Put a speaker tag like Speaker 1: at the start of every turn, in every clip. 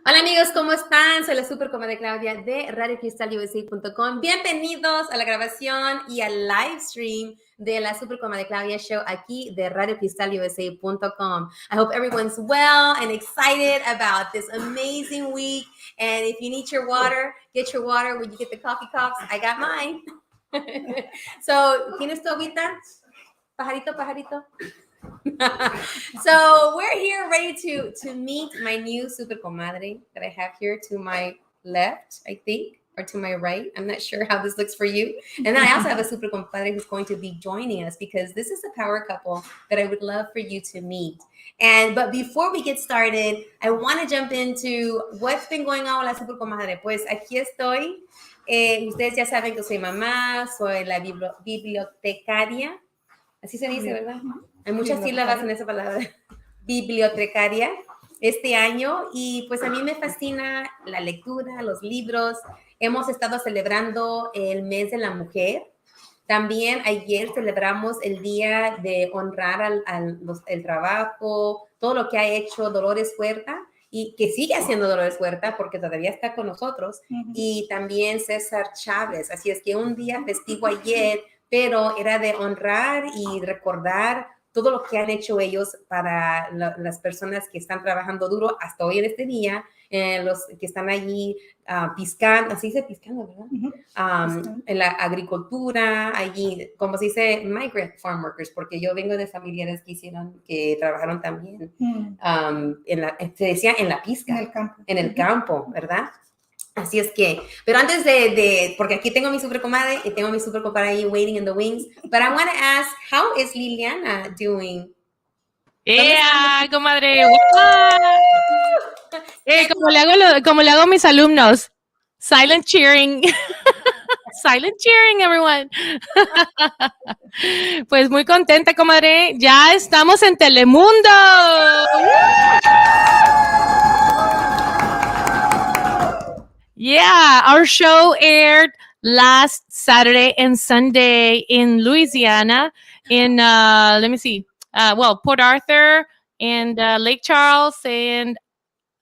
Speaker 1: Hola amigos, ¿cómo están? Soy la super Comadre Claudia de radiocristalusa.com. Bienvenidos a la grabación y al live stream de la super Comadre Claudia Show aquí de radiocristalusa.com. I hope everyone's well and excited about this amazing week. And if you need your water, get your water when you get the coffee cups. I got mine. So, ¿tienes tu agüita? Pajarito, pajarito. So we're here ready to meet my new super comadre that I have here to my left, I think, or to my right. I'm not sure how this looks for you. And then I also have a super compadre who's going to be joining us because this is a power couple that I would love for you to meet. But before we get started, I want to jump into what's been going on with la super comadre. Pues aquí estoy. Ustedes ya saben que soy mamá, soy la bibliotecaria. Así se dice, ¿verdad? Hay muchas sílabas en esa palabra. Bibliotecaria este año y pues a mí me fascina la lectura, los libros. Hemos estado celebrando el mes de la mujer. También ayer celebramos el día de honrar el trabajo, todo lo que ha hecho Dolores Huerta y que sigue haciendo Dolores Huerta porque todavía está con nosotros. Y también César Chávez. Así es que un día festivo ayer, pero era de honrar y recordar todo lo que han hecho ellos para las personas que están trabajando duro hasta hoy en este día, los que están allí piscando, así se dice piscando, ¿verdad? En la agricultura, allí, como se dice, migrant farm workers, porque yo vengo de familiares que trabajaron también, se decía en la pizca, en el campo, ¿verdad? Así es que, pero antes porque aquí tengo mi super comadre y tengo mi super compadre ahí waiting in the wings, but I want to ask, how is Liliana doing?
Speaker 2: Yeah, comadre. Como le hago a mis alumnos. Silent cheering. Silent cheering, everyone. Pues muy contenta, comadre. Ya estamos en Telemundo. Yeah, our show aired last Saturday and Sunday in Louisiana, in let me see, Port Arthur and Lake Charles and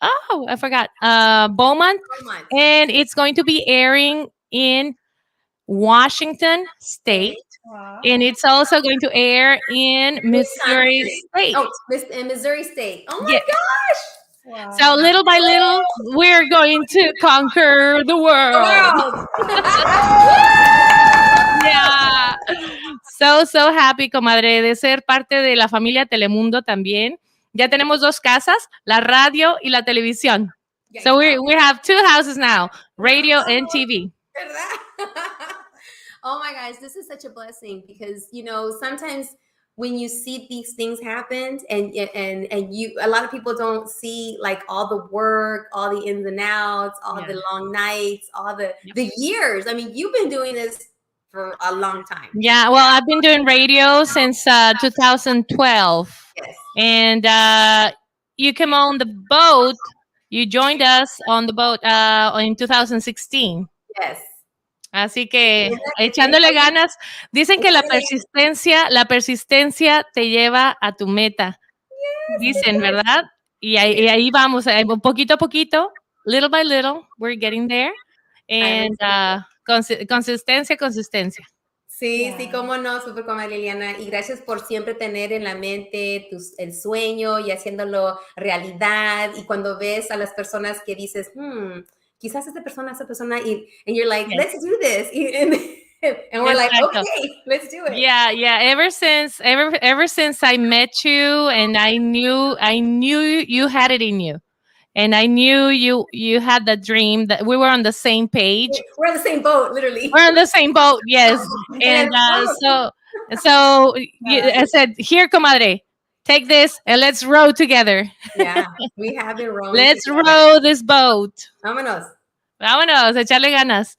Speaker 2: I forgot Beaumont, and it's going to be airing in Washington State. Wow. And it's also going to air in Missouri State.
Speaker 1: Oh, in Missouri State. Oh my gosh!
Speaker 2: Wow. So little by little, we're going to conquer the world. Yeah. So happy, comadre, de ser parte de la familia Telemundo también. Ya tenemos dos casas, la radio y la televisión. So we have two houses now, radio and TV.
Speaker 1: Oh my gosh, this is such a blessing because, sometimes when you see these things happen and a lot of people don't see like all the work, all the ins and outs, all the long nights, all the years. I mean, you've been doing this for a long time.
Speaker 2: Yeah, well, I've been doing radio since 2012.
Speaker 1: Yes.
Speaker 2: And you came on the boat. You joined us on the boat in 2016.
Speaker 1: Yes.
Speaker 2: Así que echándole ganas. Dicen que la persistencia te lleva a tu meta. Dicen, ¿verdad? Y ahí vamos, poquito a poquito, little by little, we're getting there. And consistencia.
Speaker 1: Sí, sí, cómo no, súper comadre Liliana. Y gracias por siempre tener en la mente el sueño y haciéndolo realidad. Y cuando ves a las personas que dices, quizás esa persona, and you're like, let's do this. And we're like, okay, let's do it.
Speaker 2: Yeah. Ever since I met you and I knew you had it in you. And I knew you had the dream that we were on the same page.
Speaker 1: We're on the same boat, literally.
Speaker 2: We're on the same boat, yes. And so I said, here, comadre, take this and let's row together.
Speaker 1: Yeah, we have been rowing.
Speaker 2: Let's row this boat.
Speaker 1: Vámonos,
Speaker 2: echarle ganas.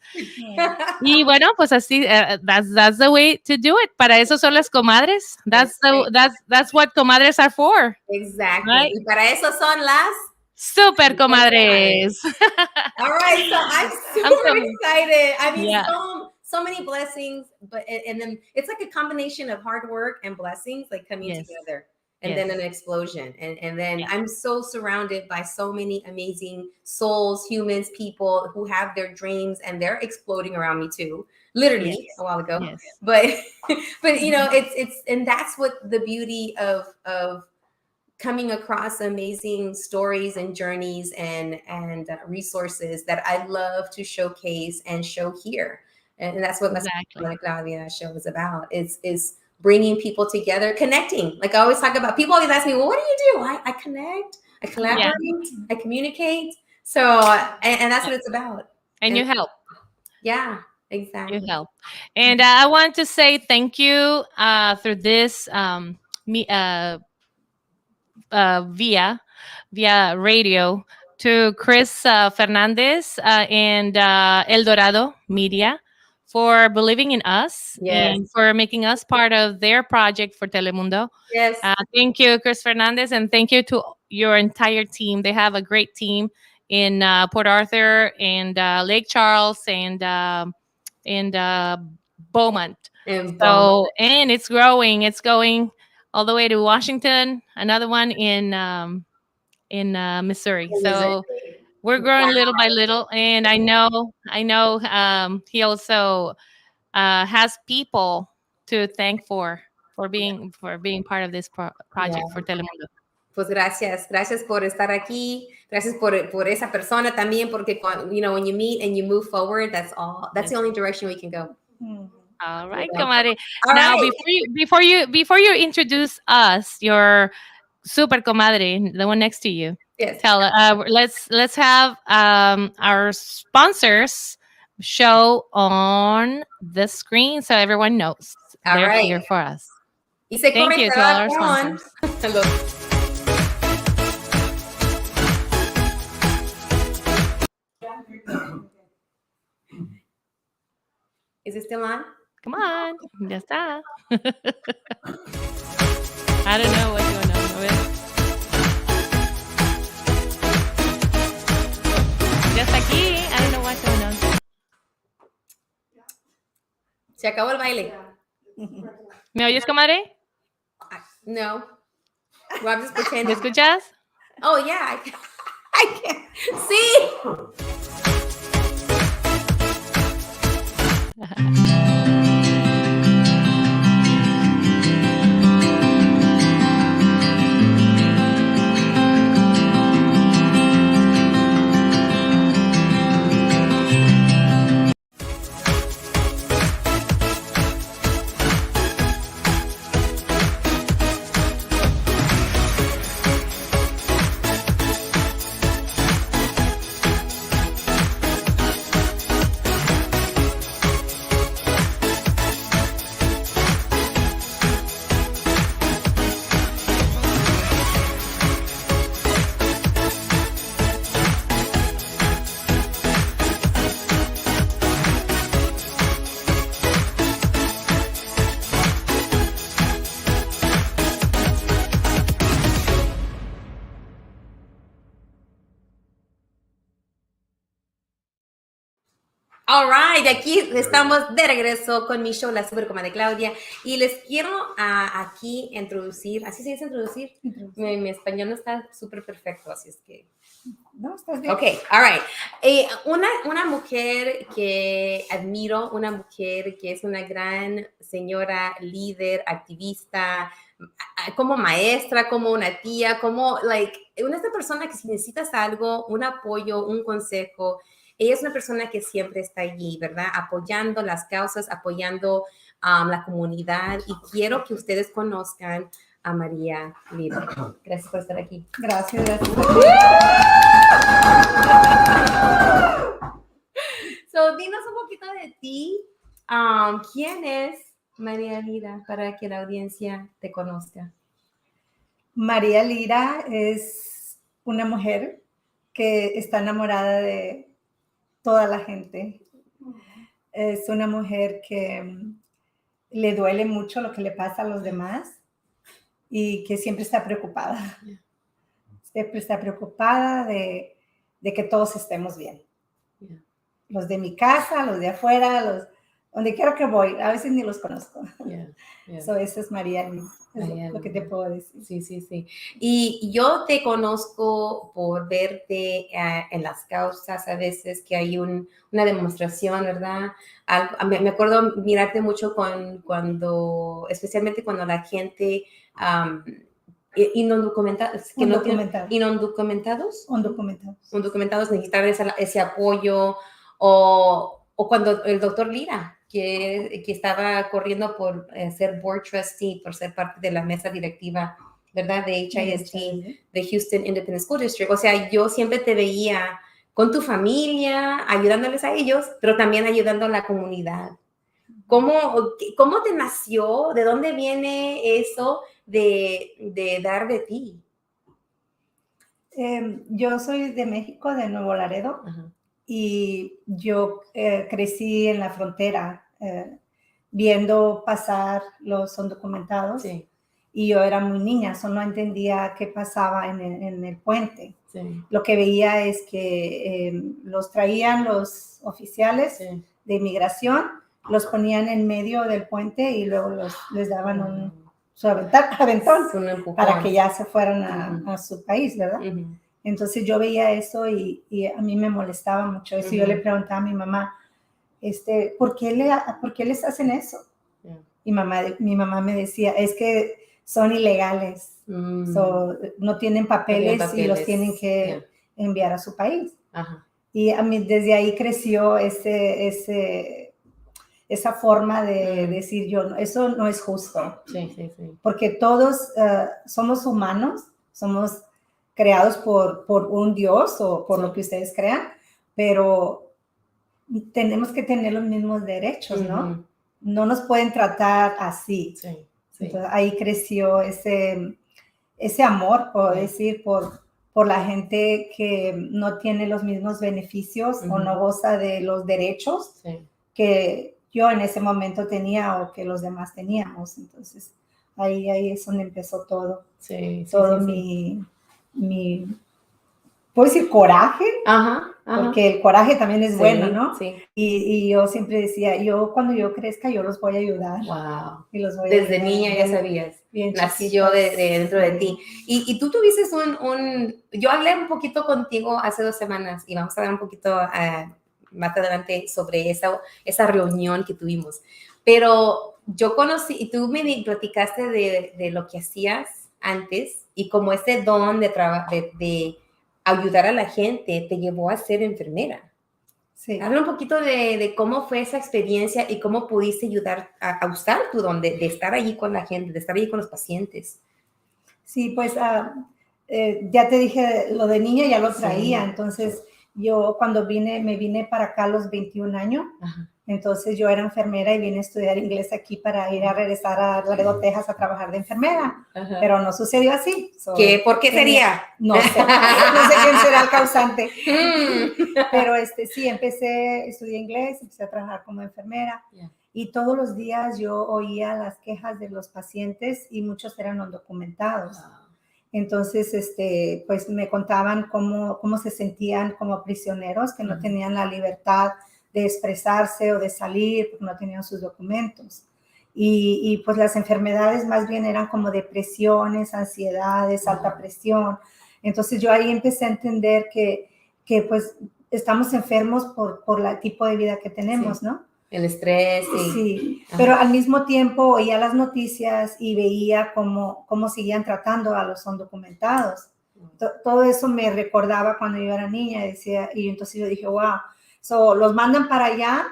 Speaker 2: Y bueno, pues así, that's the way to do it. Para eso son las comadres. That's what comadres are for.
Speaker 1: Exactly. Right? Y para eso son las
Speaker 2: super comadres.
Speaker 1: All right, so I'm super excited. I mean, so many blessings, and then it's like a combination of hard work and blessings like coming together. and then an explosion. And then I'm so surrounded by so many amazing souls, humans, people who have their dreams, and they're exploding around me too, literally a while ago. But but you know, it's and that's what the beauty of coming across amazing stories and journeys and resources that I love to showcase and show here. And that's what Comadre Claudia show is about. Is bringing people together, connecting. Like I always talk about, people always ask me, well, what do you do? I connect, I collaborate, I communicate. So, and that's what it's about.
Speaker 2: And you help.
Speaker 1: Yeah, exactly.
Speaker 2: You help. And I want to say thank you through this via radio to Chris Fernandez and El Dorado Media for believing in us and for making us part of their project for Telemundo.
Speaker 1: Yes.
Speaker 2: Thank you, Chris Fernandez, and thank you to your entire team. They have a great team in Port Arthur and Lake Charles and Beaumont. And it's growing. It's going all the way to Washington. Another one in Missouri. So we're growing little by little, and I know he also has people to thank for being part of this project for Telemundo.
Speaker 1: Pues gracias por estar aquí. Gracias por esa persona también, porque when you meet and you move forward, that's the only direction we can go.
Speaker 2: All right, Comadre. Now, before you introduce us, your super comadre, the one next to you.
Speaker 1: Yes.
Speaker 2: Let's have our sponsors show on the screen so everyone knows they're here for us. Thank you to all our sponsors.
Speaker 1: Hello. Is it still on?
Speaker 2: Come on. Ya está. I don't know what's going on with it. Ya está aquí. I don't know what's going on.
Speaker 1: Se acabó el baile.
Speaker 2: ¿Me oyes, comadre?
Speaker 1: No. Well, I'm just pretending.
Speaker 2: ¿Me escuchas?
Speaker 1: Oh, yeah. I can't. See? All right, aquí estamos de regreso con mi show, La Super Comadre Claudia, y les quiero aquí introducir, ¿así se dice introducir? Mi español no está súper perfecto, así es que...
Speaker 3: No, estás bien.
Speaker 1: Ok, all right. Una mujer que admiro, una mujer que es una gran señora, líder, activista, como maestra, como una tía, como, una persona que si necesitas algo, un apoyo, un consejo, ella es una persona que siempre está allí, ¿verdad? Apoyando las causas, apoyando la comunidad, y quiero que ustedes conozcan a María Lira. Gracias por estar aquí.
Speaker 3: Gracias.
Speaker 1: So, dinos un poquito de ti. ¿Quién es María Lira para que la audiencia te conozca?
Speaker 3: María Lira es una mujer que está enamorada de toda la gente. Es una mujer que le duele mucho lo que le pasa a los demás y que siempre está preocupada. Siempre está preocupada de que todos estemos bien. Los de mi casa, los de afuera, donde quiero que voy, a veces ni los conozco.
Speaker 1: Yeah, yeah.
Speaker 3: So, esa es María Lee, es
Speaker 1: María
Speaker 3: lo que
Speaker 1: Lee.
Speaker 3: te puedo decir.
Speaker 1: Sí, sí, sí. Y yo te conozco por verte en las causas a veces que hay una demostración, ¿verdad? Me acuerdo mirarte mucho especialmente cuando la gente indocumentados, que no tienen, indocumentados, undocumentados necesitan ese apoyo, o cuando el doctor Lira, que estaba corriendo por ser board trustee, por ser parte de la mesa directiva, ¿verdad? De HISD, de Houston Independent School District. O sea, yo siempre te veía con tu familia, ayudándoles a ellos, pero también ayudando a la comunidad. ¿Cómo te nació? ¿De dónde viene eso de dar de ti?
Speaker 3: Yo soy de México, de Nuevo Laredo.
Speaker 1: Ajá.
Speaker 3: Y yo crecí en la frontera viendo pasar los indocumentados.
Speaker 1: Sí.
Speaker 3: Y yo era muy niña, solo no entendía qué pasaba en el puente.
Speaker 1: Sí.
Speaker 3: Lo que veía es que los traían los oficiales de inmigración, los ponían en medio del puente y luego les daban su aventón para que ya se fueran a su país, ¿verdad? Entonces yo veía eso y a mí me molestaba mucho eso. Yo le preguntaba a mi mamá, ¿por qué les hacen eso? Y mi mamá me decía, es que son ilegales, no tienen papeles y los tienen que enviar a su país. Ajá. Y a mí desde ahí creció esa forma de decir yo, eso no es justo. Sí. Porque todos somos humanos, somos creados por un Dios o por lo que ustedes crean, pero tenemos que tener los mismos derechos, ¿no? No nos pueden tratar así. Sí. Entonces ahí creció ese amor, puedo decir, por la gente que no tiene los mismos beneficios o no goza de los derechos que yo en ese momento tenía o que los demás teníamos. Entonces ahí es donde empezó todo. Todo mi puedo decir coraje, porque el coraje también es bueno, ¿no? Sí. Y yo siempre decía, cuando yo crezca, yo los voy a ayudar. Wow. Y los voy
Speaker 1: Desde niña ya sabías. Nació dentro de ti. Y tú tuviste yo hablé un poquito contigo hace 2 semanas y vamos a hablar un poquito más adelante sobre esa reunión que tuvimos. Pero yo conocí, y tú me platicaste de lo que hacías antes y como ese don de ayudar a la gente te llevó a ser enfermera. Sí. Habla un poquito de cómo fue esa experiencia y cómo pudiste ayudar a usar tu don de estar allí con la gente, de estar allí con los pacientes.
Speaker 3: Sí, pues ya te dije, lo de niña ya lo traía, entonces yo cuando me vine para acá a los 21 años, entonces yo era enfermera y vine a estudiar inglés aquí para ir a regresar a Laredo, Texas a trabajar de enfermera, pero no sucedió así.
Speaker 1: ¿Por qué sería?
Speaker 3: No sé quién será el causante, pero sí, estudié inglés, empecé a trabajar como enfermera y todos los días yo oía las quejas de los pacientes y muchos eran indocumentados. Entonces, pues me contaban cómo se sentían como prisioneros, que no tenían la libertad de expresarse o de salir porque no tenían sus documentos. Y pues las enfermedades más bien eran como depresiones, ansiedades, alta presión. Entonces yo ahí empecé a entender que pues estamos enfermos por el tipo de vida que tenemos, ¿no?
Speaker 1: El estrés.
Speaker 3: Sí, pero al mismo tiempo oía las noticias y veía cómo seguían tratando a los indocumentados. Todo eso me recordaba cuando yo era niña, y entonces yo dije, wow, los mandan para allá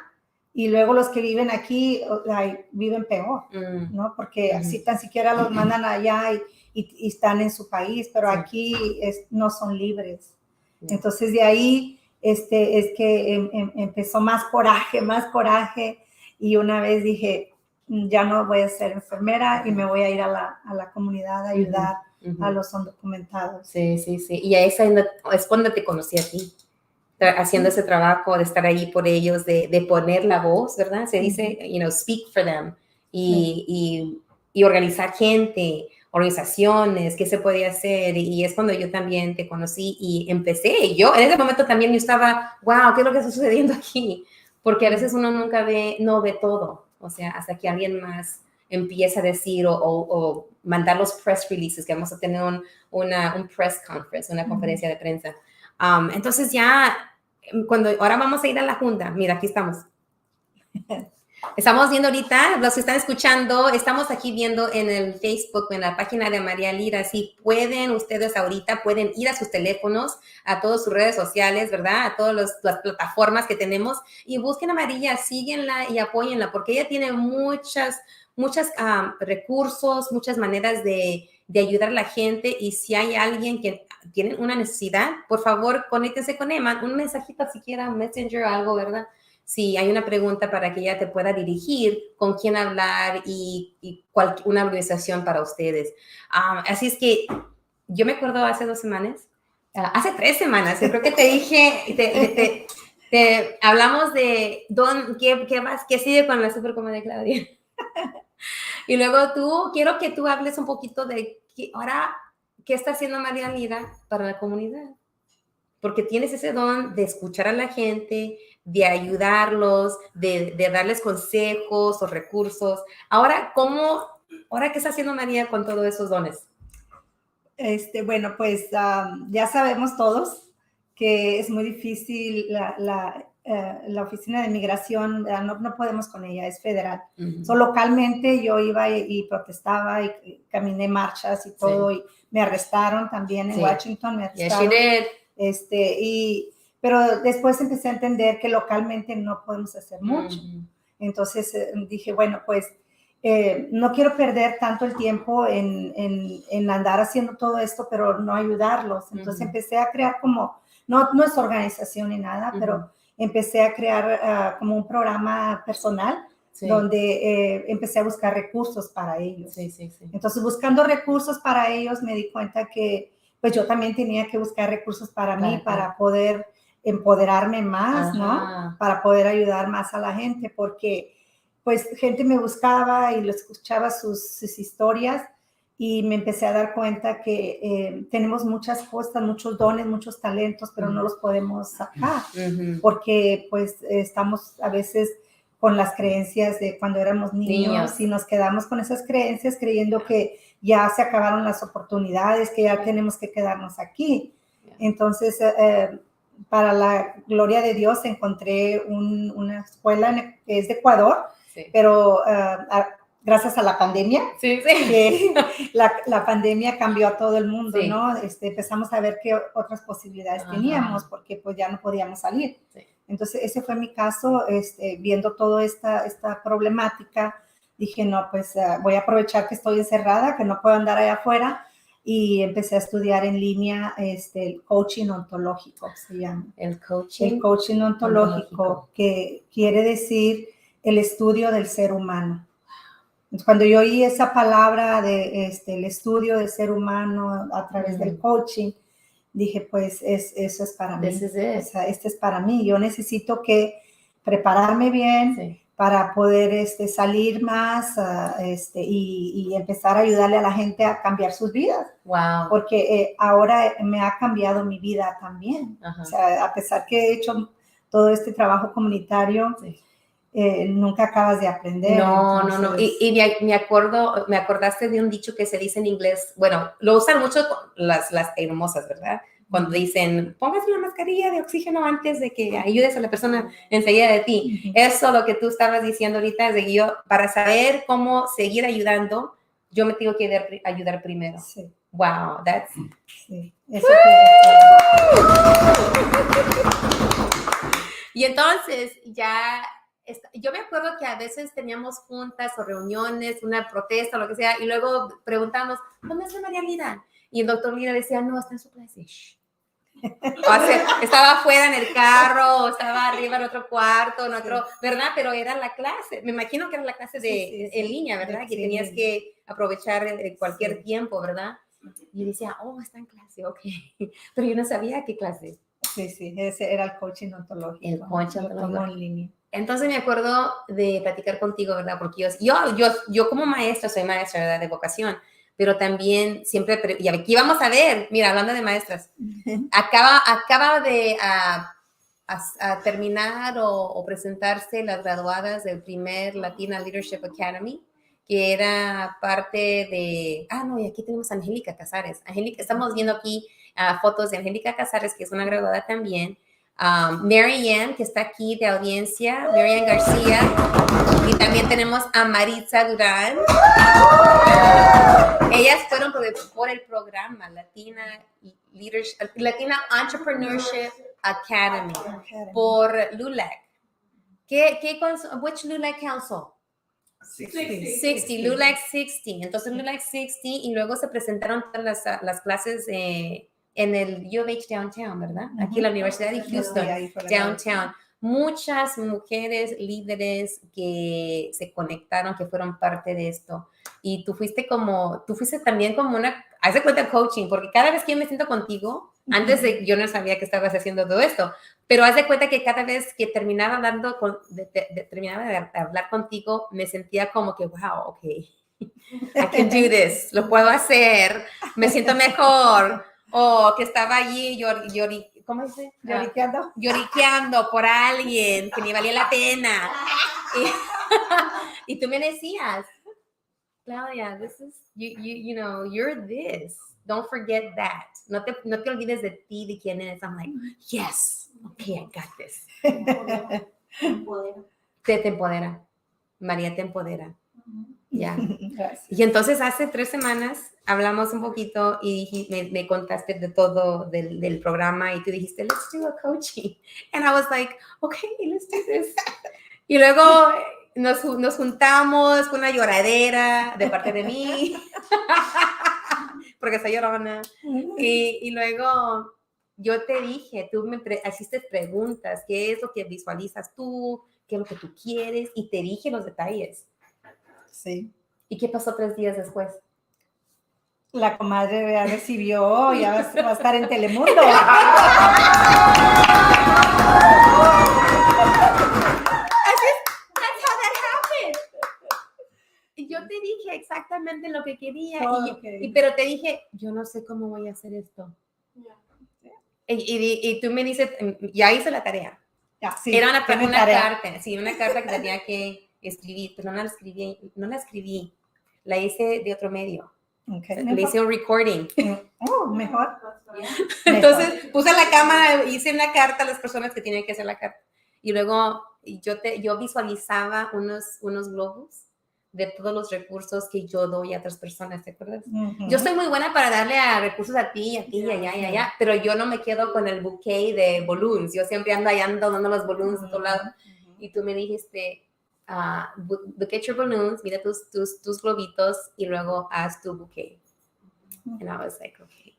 Speaker 3: y luego los que viven aquí viven peor, ¿no? Porque así tan siquiera los mandan allá y están en su país, pero aquí no son libres. Entonces de ahí es que empezó más coraje y una vez dije, ya no voy a ser enfermera y me voy a ir a la comunidad a ayudar a los indocumentados.
Speaker 1: Sí. Y ahí es cuando te conocí a ti, haciendo ese trabajo de estar ahí por ellos, de poner la voz, ¿verdad? Se dice, speak for them y organizar gente, organizaciones, qué se podía hacer, y es cuando yo también te conocí y empecé. Yo en ese momento también yo estaba, wow, ¿qué es lo que está sucediendo aquí? porque a veces uno no ve todo, o sea, hasta que alguien más empieza a decir o mandar los press releases, que vamos a tener un press conference, una conferencia de prensa. Entonces ya, ahora vamos a ir a la junta, mira, aquí estamos. Estamos viendo ahorita, los que están escuchando, estamos aquí viendo en el Facebook, en la página de María Lira. Si pueden, ustedes ahorita pueden ir a sus teléfonos, a todas sus redes sociales, ¿verdad? A todas las plataformas que tenemos y busquen a María, síguenla y apóyenla, porque ella tiene muchos recursos, muchas maneras de ayudar a la gente. Y si hay alguien que tiene una necesidad, por favor, conéctense con ella, un mensajito siquiera, un messenger o algo, ¿verdad? Si hay una pregunta para que ella te pueda dirigir, con quién hablar y una organización para ustedes. Así es que yo me acuerdo hace 2 semanas, hace 3 semanas, creo que te dije, hablamos de qué sigue con la Super Comadre Claudia. Y luego quiero que tú hables un poquito de ahora qué está haciendo María Lira para la comunidad. Porque tienes ese don de escuchar a la gente, de ayudarlos, de darles consejos o recursos. Ahora, ¿qué está haciendo María con todos esos dones?
Speaker 3: Bueno, pues ya sabemos todos que es muy difícil la oficina de migración, no podemos con ella, es federal.
Speaker 1: Uh-huh.
Speaker 3: Localmente yo iba y protestaba y caminé marchas y todo, y me arrestaron también en Washington, me arrestaron.
Speaker 1: Yes,
Speaker 3: pero después empecé a entender que localmente no podemos hacer mucho. Uh-huh. Entonces dije, bueno, pues no quiero perder tanto el tiempo en andar haciendo todo esto, pero no ayudarlos. Entonces empecé a crear no es organización ni nada, pero empecé a crear como un programa personal donde empecé a buscar recursos para ellos. Entonces, buscando recursos para ellos, me di cuenta que pues yo también tenía que buscar recursos para mí, para poder empoderarme más, ¿no? Para poder ayudar más a la gente, porque pues gente me buscaba y lo escuchaba sus historias y me empecé a dar cuenta que tenemos muchas cosas, muchos dones, muchos talentos, pero no los podemos sacar porque pues estamos a veces con las creencias de cuando éramos niños y nos quedamos con esas creencias creyendo que ya se acabaron las oportunidades, que ya tenemos que quedarnos aquí. Entonces, para la gloria de Dios, encontré una escuela que es de Ecuador, pero gracias a la pandemia, que la pandemia cambió a todo el mundo, ¿no? Empezamos a ver qué otras posibilidades teníamos, porque pues ya no podíamos salir. Entonces, ese fue mi caso, viendo toda esta problemática, dije, no, pues voy a aprovechar que estoy encerrada, que no puedo andar allá afuera, y empecé a estudiar en línea el coaching ontológico, se llama.
Speaker 1: El coaching
Speaker 3: ontológico, que quiere decir el estudio del ser humano. Entonces, cuando yo oí esa palabra de el estudio del ser humano a través del coaching, dije, pues eso es para mí. O sea, es para mí. Yo necesito que prepararme bien para poder salir más y empezar a ayudarle a la gente a cambiar sus vidas.
Speaker 1: Wow.
Speaker 3: Porque ahora me ha cambiado mi vida también. O sea, a pesar que he hecho todo este trabajo comunitario, nunca acabas de aprender.
Speaker 1: No. Y me acordaste de un dicho que se dice en inglés, bueno, lo usan mucho las hermosas, ¿verdad? Cuando dicen, póngase una mascarilla de oxígeno antes de que ayudes a la persona enseguida de ti. Eso lo que tú estabas diciendo ahorita es de que yo, para saber cómo seguir ayudando, yo me tengo que ayudar primero.
Speaker 3: Sí.
Speaker 1: Wow, that's...
Speaker 3: Sí. Eso
Speaker 1: y entonces, yo me acuerdo que a veces teníamos juntas o reuniones, una protesta o lo que sea, y luego preguntamos, ¿dónde está María Lira? Y el doctor Lira decía, no, está en su clase. O sea, estaba afuera en el carro, o estaba arriba en otro cuarto, en otro, ¿verdad? Pero era la clase, me imagino que era la clase en línea, ¿verdad? Que tenías que aprovechar cualquier tiempo, ¿verdad? Y decía, está en clase, ok. Pero yo no sabía qué clase.
Speaker 3: Sí, ese era el coaching ontológico.
Speaker 1: El coaching ontológico.
Speaker 3: En línea.
Speaker 1: Entonces me acuerdo de platicar contigo, ¿verdad? Porque yo como maestra, soy maestra, ¿verdad? De vocación, pero también siempre, y aquí vamos a ver, mira, hablando de maestras, acaba de a terminar o presentarse las graduadas del primer Latina Leadership Academy, que era parte de... no, y aquí tenemos a Angélica Casares. Angélica, estamos viendo aquí fotos de Angélica Casares, que es una graduada también. Mary Ann, que está aquí de audiencia, Mary Ann García. Y también tenemos a Maritza Durán. Ellas fueron por el programa Latina Entrepreneurship Academy por LULAC. Which LULAC Council? 60, LULAC 60. Entonces LULAC 60 y luego se presentaron todas las clases en el U of H Downtown, ¿verdad? Aquí en la Universidad de Houston, Downtown. Muchas mujeres líderes que se conectaron, que fueron parte de esto. Y tú fuiste también como haz de cuenta coaching, porque cada vez que yo me siento contigo, yo no sabía que estabas haciendo todo esto, pero haz de cuenta que cada vez que terminaba hablando, terminaba de hablar contigo, me sentía como que, wow, ok, I can do this, lo puedo hacer, me siento mejor. O que estaba allí ¿cómo dice? Lloriqueando por alguien que ni valía la pena. Y tú me decías, Claudia, this is, you know, you're this. Don't forget that. No te olvides de ti, de quién eres. I'm like, yes, okay, I got this. Te empodera. María te empodera. Ya. Y entonces hace 3 semanas hablamos un poquito y me contaste de todo del programa y tú dijiste, let's do a coaching. And I was like, okay, let's do this. Y luego nos juntamos con una lloradera de parte de mí, porque soy llorona. Y luego yo te dije, tú me hiciste preguntas, ¿qué es lo que visualizas tú? ¿Qué es lo que tú quieres? Y te dije los detalles.
Speaker 3: Sí.
Speaker 1: ¿Y qué pasó 3 días después?
Speaker 3: La comadre ya recibió, ya va a estar en Telemundo.
Speaker 1: That's how that happened. Y yo te dije exactamente lo que quería, pero te dije, yo no sé cómo voy a hacer esto. Y tú me dices, ya hice la tarea.
Speaker 3: Ya, sí,
Speaker 1: era una carta, sí, una carta que tenía que escribir, pero no la escribí, la hice de otro medio.
Speaker 3: Okay,
Speaker 1: le hice un recording.
Speaker 3: Mejor.
Speaker 1: Entonces puse la cámara, hice una carta a las personas que tienen que hacer la carta. Y luego yo visualizaba unos globos de todos los recursos que yo doy a otras personas, ¿te acuerdas? Yo soy muy buena para darle a recursos a ti, y allá, pero yo no me quedo con el bouquet de balloons. Yo siempre ando dando los balloons a todos lados. Y tú me dijiste, look at your balloons, mira tus globitos y luego haz tu bouquet. And I was like, okay.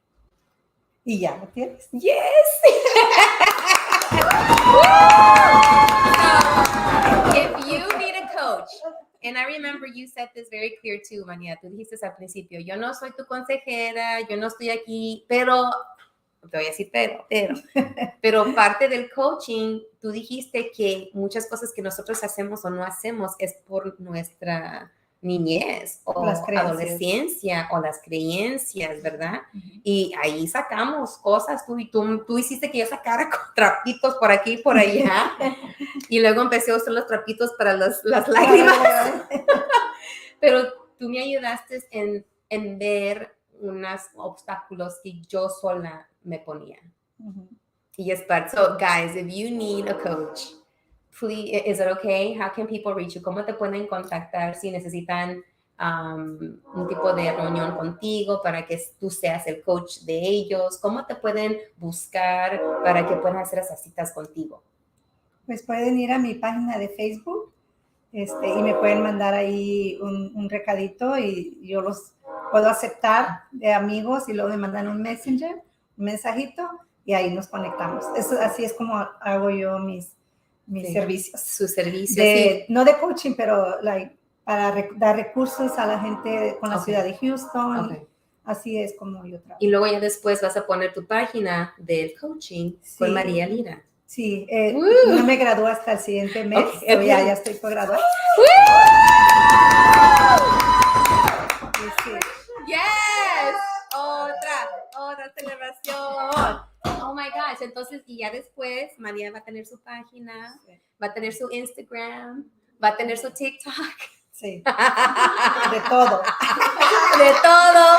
Speaker 3: ¿Y ya lo tienes?
Speaker 1: Yes! So, if you need a coach, and I remember you said this very clear too, Mania, tú dijiste al principio, yo no soy tu consejera, yo no estoy aquí, pero, te voy a decir pero parte del coaching, tú dijiste que muchas cosas que nosotros hacemos o no hacemos es por nuestra niñez o adolescencia o las creencias, ¿verdad? Y ahí sacamos cosas, tú hiciste que yo sacara trapitos por aquí y por allá, y luego empecé a usar los trapitos para las lágrimas. Pero tú me ayudaste en ver unos obstáculos que yo sola me ponía. Yes, but so guys, if you need a coach, please, is it okay? How can people reach you? ¿Cómo te pueden contactar si necesitan un tipo de reunión contigo para que tú seas el coach de ellos? ¿Cómo te pueden buscar para que puedan hacer esas citas contigo?
Speaker 3: Pues pueden ir a mi página de Facebook y me pueden mandar ahí un recadito y yo los puedo aceptar de amigos y luego me mandan un mensajito y ahí nos conectamos. Así es como hago yo mis servicios.
Speaker 1: Sus servicios.
Speaker 3: Sí. No de coaching, pero para dar recursos a la gente con la ciudad de Houston. Así es como yo trabajo.
Speaker 1: Y luego ya después vas a poner tu página del coaching con María Lira.
Speaker 3: Sí, no me gradúo hasta el siguiente mes. Okay. Ya estoy por graduar.
Speaker 1: Sí. Yes! Otra celebración. Oh my gosh. much. Entonces, y ya después, María va a tener su página, va a tener su Instagram, va a tener su TikTok.
Speaker 3: Sí, de todo.
Speaker 1: De todo.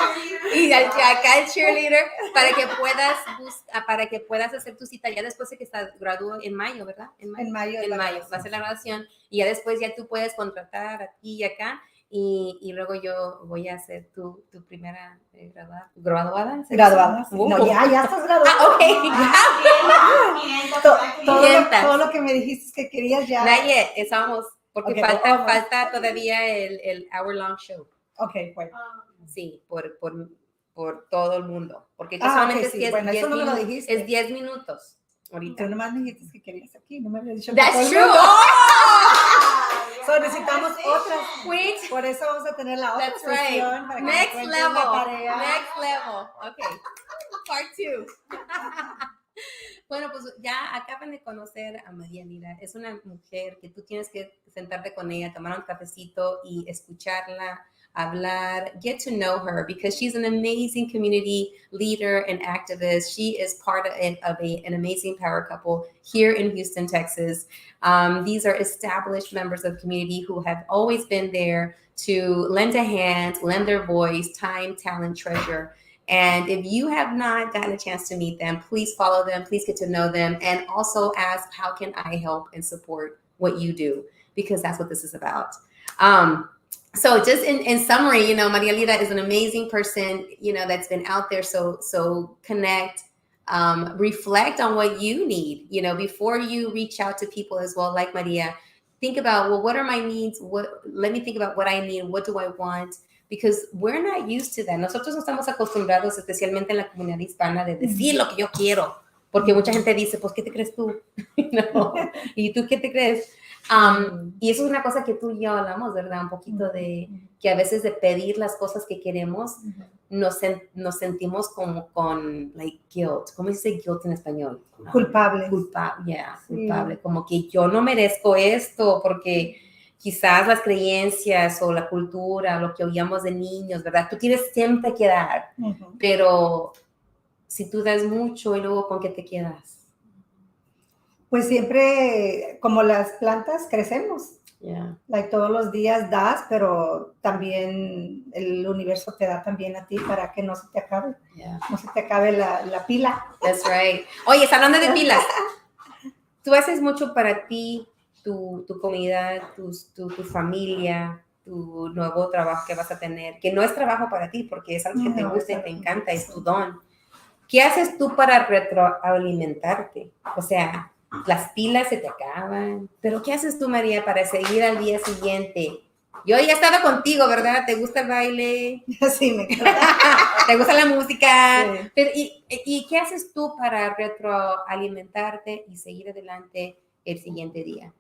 Speaker 1: Y acá el cheerleader para que puedas hacer tu cita ya después de que se gradúe en mayo, ¿verdad?
Speaker 3: En mayo
Speaker 1: va a ser la graduación y ya después ya tú puedes contratar aquí y acá y luego yo voy a hacer tu primera graduada.
Speaker 3: Graduada. Sí. No, ya estás graduada. Todo lo que me dijiste que querías ya.
Speaker 1: Not yet, estamos porque falta todavía el hour long show.
Speaker 3: Okay, bueno.
Speaker 1: Sí, por todo el mundo. Porque
Speaker 3: solamente es que eso no me lo dijiste.
Speaker 1: Es 10 minutos. Ahorita.
Speaker 3: Tú nomás me dijiste que querías aquí, no me habías dicho.
Speaker 1: That's true.
Speaker 3: So, necesitamos otras. Por eso vamos a tener la otra sesión.
Speaker 1: Right. Next level. Okay. Part 2. Bueno, pues ya acaban de conocer a María Lira. Es una mujer que tú tienes que sentarte con ella, tomar un cafecito y escucharla, hablar, get to know her because she's an amazing community leader and activist. She is part of an amazing power couple here in Houston, Texas. These are established members of the community who have always been there to lend a hand, lend their voice, time, talent, treasure. And if you have not gotten a chance to meet them, please follow them, please get to know them, and also ask, how can I help and support what you do? Because that's what this is about. So just in summary, you know, Maria Lira is an amazing person, you know, that's been out there. So connect, reflect on what you need, you know, before you reach out to people as well, like Maria. Think about, well, what are my needs? Let me think about what I need. What do I want? Because we're not used to that. Nosotros no estamos acostumbrados, especialmente en la comunidad hispana, de decir lo que yo quiero. Porque mucha gente dice, pues, ¿qué te crees tú? No. ¿Y tú qué te crees? Y eso es una cosa que tú y yo hablamos, ¿verdad? Un poquito de que a veces de pedir las cosas que queremos, nos sentimos como con, like, guilt. ¿Cómo se dice guilt en español?
Speaker 3: Culpable.
Speaker 1: Culpable. Como que yo no merezco esto porque quizás las creencias o la cultura, lo que oíamos de niños, ¿verdad? Tú tienes siempre que dar, pero si tú das mucho y luego ¿con qué te quedas?
Speaker 3: Pues siempre, como las plantas, crecemos. Like, todos los días das, pero también el universo te da también a ti para que no se te acabe. No se te acabe la pila.
Speaker 1: That's right. Oye, hablando de pilas, tú haces mucho para ti, tu comunidad, tu familia, tu nuevo trabajo que vas a tener, que no es trabajo para ti porque es algo que te gusta y te encanta, es tu don. ¿Qué haces tú para retroalimentarte? O sea, las pilas se te acaban, pero ¿qué haces tú, María, para seguir al día siguiente? Yo ya estaba contigo, ¿verdad? ¿Te gusta el baile?
Speaker 3: Sí, me encanta.
Speaker 1: ¿Te gusta la música?
Speaker 3: Sí.
Speaker 1: Pero, ¿y qué haces tú para retroalimentarte y seguir adelante el siguiente día?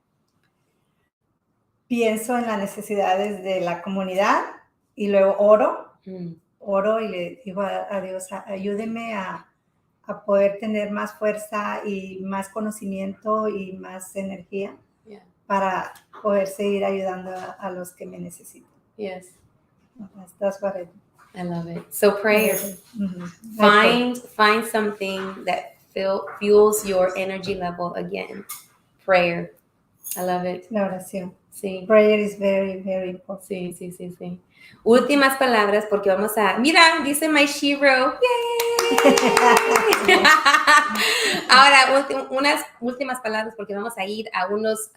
Speaker 3: Pienso en las necesidades de la comunidad y luego oro y le digo a Dios, ayúdeme a poder tener más fuerza y más conocimiento y más energía para poder seguir ayudando a los que me necesitan.
Speaker 1: Yes.
Speaker 3: That's what
Speaker 1: I love it. So prayer. Find something that fuels your energy level again. Prayer. I love it.
Speaker 3: La oración.
Speaker 1: Sí.
Speaker 3: Prayer is very, very important.
Speaker 1: Sí. Últimas palabras porque vamos a... Mira, dice My Shiro. ¡Yay! Ahora, unas últimas palabras porque vamos a ir a unos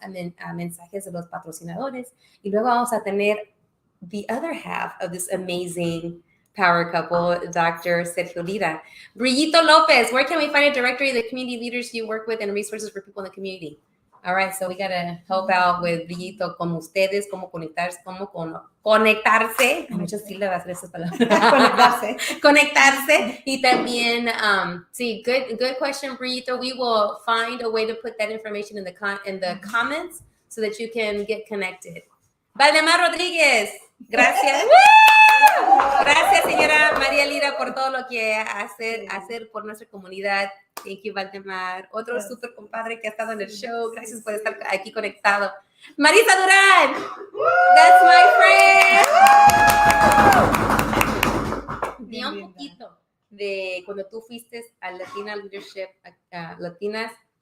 Speaker 1: mensajes de los patrocinadores y luego vamos a tener the other half of this amazing power couple, Dr. Sergio Lira. Brillito Lopez, where can we find a directory of the community leaders you work with and resources for people in the community? All right, so we got to help out with Brillito, como ustedes, cómo conectarse, conectarse. Hay muchas sílabas de esas palabras. Conectarse. Y también, sí, good question, Brillito. We will find a way to put that information in the comments so that you can get connected. Valdemar Rodríguez, gracias. Gracias, señora María Lira, por todo lo que hacer por nuestra comunidad. Thank you, Valdemar. Otro super compadre que ha estado en el show. Gracias por estar aquí conectado. Marisa Durán. That's my friend. Di un poquito. de cuando tú fuiste al Latinas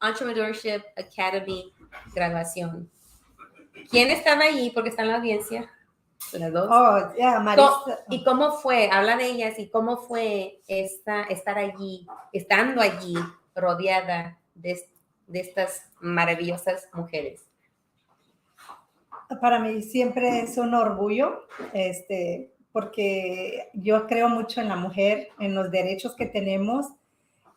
Speaker 1: Entrepreneurship Academy graduación. ¿Quién estaba allí? Porque está en la audiencia. Las dos.
Speaker 3: Oh, yeah, Marisa.
Speaker 1: ¿Y cómo fue? Habla de ellas y cómo fue estar allí, estando allí, rodeada de estas maravillosas mujeres.
Speaker 3: Para mí siempre es un orgullo, porque yo creo mucho en la mujer, en los derechos que tenemos.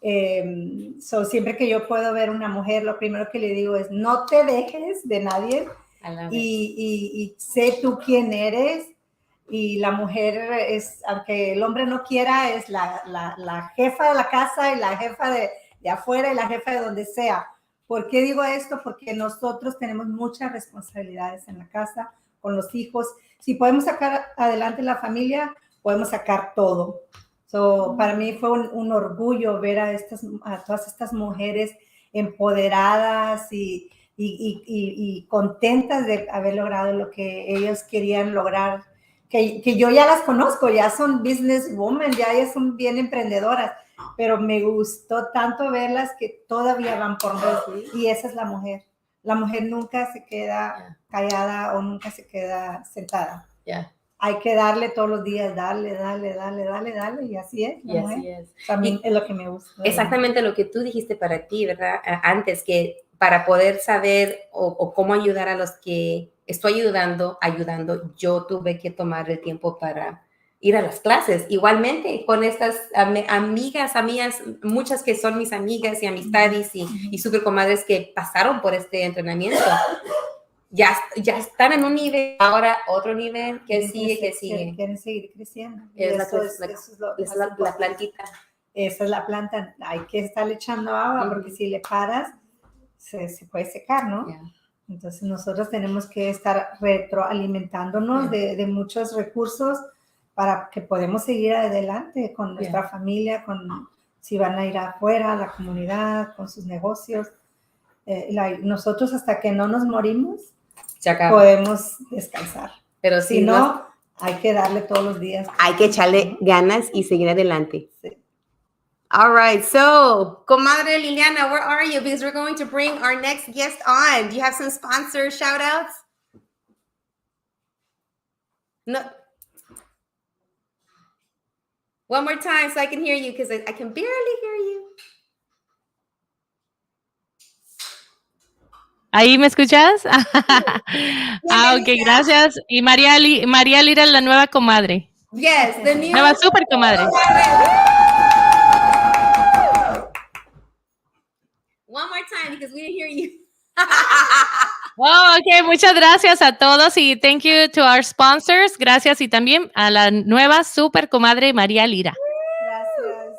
Speaker 3: Siempre que yo puedo ver una mujer, lo primero que le digo es no te dejes de nadie y sé tú quién eres. Y la mujer es, aunque el hombre no quiera, es la jefa de la casa y la jefa de afuera y la jefa de donde sea. ¿Por qué digo esto? Porque nosotros tenemos muchas responsabilidades en la casa, con los hijos. Si podemos sacar adelante la familia, podemos sacar todo. Para mí fue un orgullo ver a todas estas mujeres empoderadas y contentas de haber logrado lo que ellos querían lograr. Que yo ya las conozco, ya son businesswomen, ya son bien emprendedoras, pero me gustó tanto verlas que todavía van por más. Y esa es la mujer. La mujer nunca se queda callada o nunca se queda sentada. Hay que darle todos los días, darle, y así es.
Speaker 1: Y así es.
Speaker 3: También es lo que me gusta.
Speaker 1: Exactamente lo que tú dijiste para ti, ¿verdad? Antes, que para poder saber o cómo ayudar a los que estoy ayudando, yo tuve que tomar el tiempo para ir a las clases. Igualmente con estas amigas, muchas que son mis amigas y amistades y super comadres que pasaron por este entrenamiento. Ya están en un nivel, ahora otro nivel, que sigue.
Speaker 3: Quieren seguir creciendo.
Speaker 1: Eso es la plantita.
Speaker 3: Esa es la planta. Hay que estarle echando agua porque si le paras, se puede secar, ¿no? Entonces nosotros tenemos que estar retroalimentándonos de muchos recursos para que podamos seguir adelante con nuestra familia, si van a ir afuera, a la comunidad, con sus negocios. Nosotros hasta que no nos morimos, podemos descansar.
Speaker 1: Pero
Speaker 3: si no, hay que darle todos los días.
Speaker 1: Hay que echarle ganas y seguir adelante.
Speaker 3: Sí.
Speaker 1: All right, so, Comadre Liliana, where are you? Because we're going to bring our next guest on. Do you have some sponsor shout outs? No. One more time so I can hear you, because I can barely hear you.
Speaker 2: ¿Ahí me escuchas? Ok, gracias. Y María Lira, la nueva comadre.
Speaker 1: Yes, the new
Speaker 2: nueva super comadre.
Speaker 1: One more time, because we didn't hear you.
Speaker 2: Oh, ok, muchas gracias a todos y thank you to our sponsors. Gracias y también a la nueva super comadre María Lira.
Speaker 3: Gracias.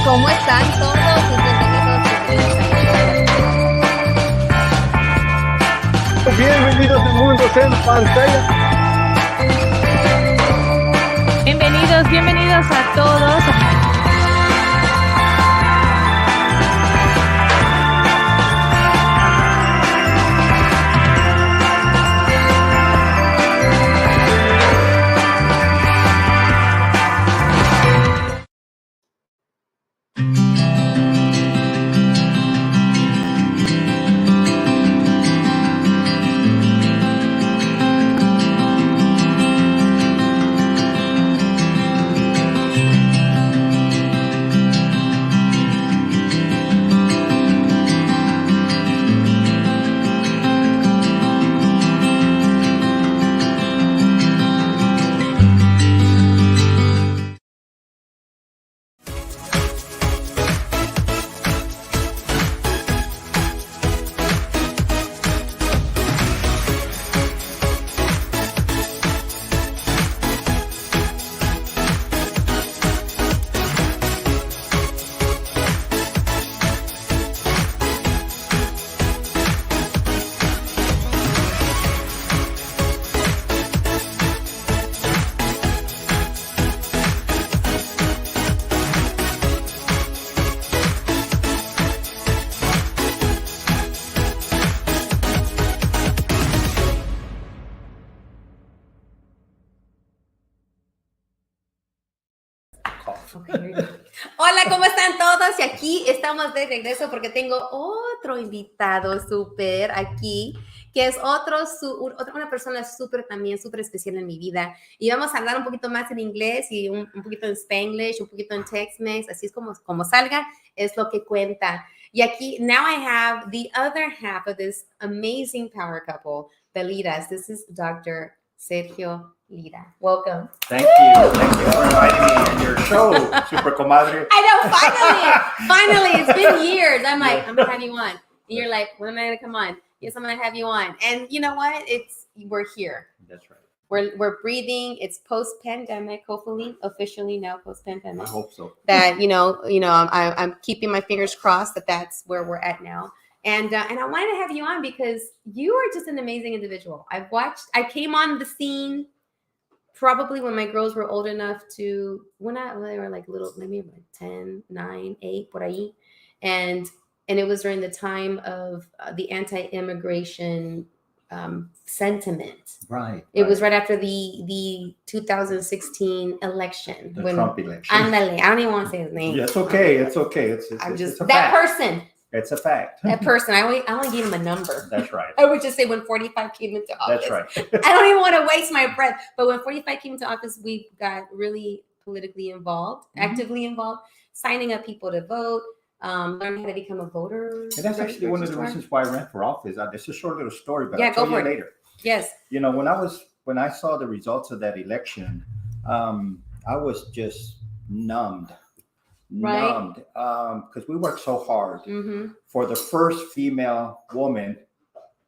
Speaker 1: ¿Cómo están todos?
Speaker 4: Bienvenidos a Mundos en Pantalla.
Speaker 2: Bienvenidos a todos.
Speaker 1: Okay, here you go. Hola, ¿cómo están todos? Y aquí estamos de regreso porque tengo otro invitado súper aquí, que es una persona súper también, súper especial en mi vida. Y vamos a hablar un poquito más en inglés y un poquito en Spanglish, un poquito en Tex-Mex, así es como salga, es lo que cuenta. Y aquí, now I have the other half of this amazing power couple, the Liras. This is Dr. Sergio Lira. Welcome.
Speaker 5: Thank you. Thank you for inviting me in your show, Super Comadre.
Speaker 1: I know, finally, it's been years. I'm like, I'm gonna have you on. And you're like, when am I gonna come on? Yes, I'm gonna have you on. And you know what? We're here.
Speaker 5: That's right.
Speaker 1: We're breathing. It's post-pandemic, hopefully, officially now post-pandemic.
Speaker 5: I hope so.
Speaker 1: That I'm keeping my fingers crossed that that's where we're at now. And I wanted to have you on because you are just an amazing individual. I came on the scene probably when my girls were old enough to, when they were like little, maybe like 10, 9, 8, por ahí. And it was during the time of the anti-immigration sentiment.
Speaker 5: Right.
Speaker 1: It was right after the 2016 election.
Speaker 5: The Trump election.
Speaker 1: Andale, I don't even want to say his name.
Speaker 5: Yeah, it's okay. It's okay. It's a
Speaker 1: that
Speaker 5: fact.
Speaker 1: person.
Speaker 5: It's a fact.
Speaker 1: That person. I only gave him a number.
Speaker 5: That's right.
Speaker 1: I would just say when 45 came into office.
Speaker 5: That's right.
Speaker 1: I don't even want to waste my breath. But when 45 came into office, we got really politically involved, actively involved, signing up people to vote, learning how to become a voter.
Speaker 5: And that's actually one of the reasons why I ran for office. It's a short little story, but I'll
Speaker 1: go
Speaker 5: tell you
Speaker 1: for it.
Speaker 5: later.
Speaker 1: Yes.
Speaker 5: You know, when I saw the results of that election, I was just numbed.
Speaker 1: Right.
Speaker 5: Because we worked so hard
Speaker 1: Mm-hmm.
Speaker 5: for the first female woman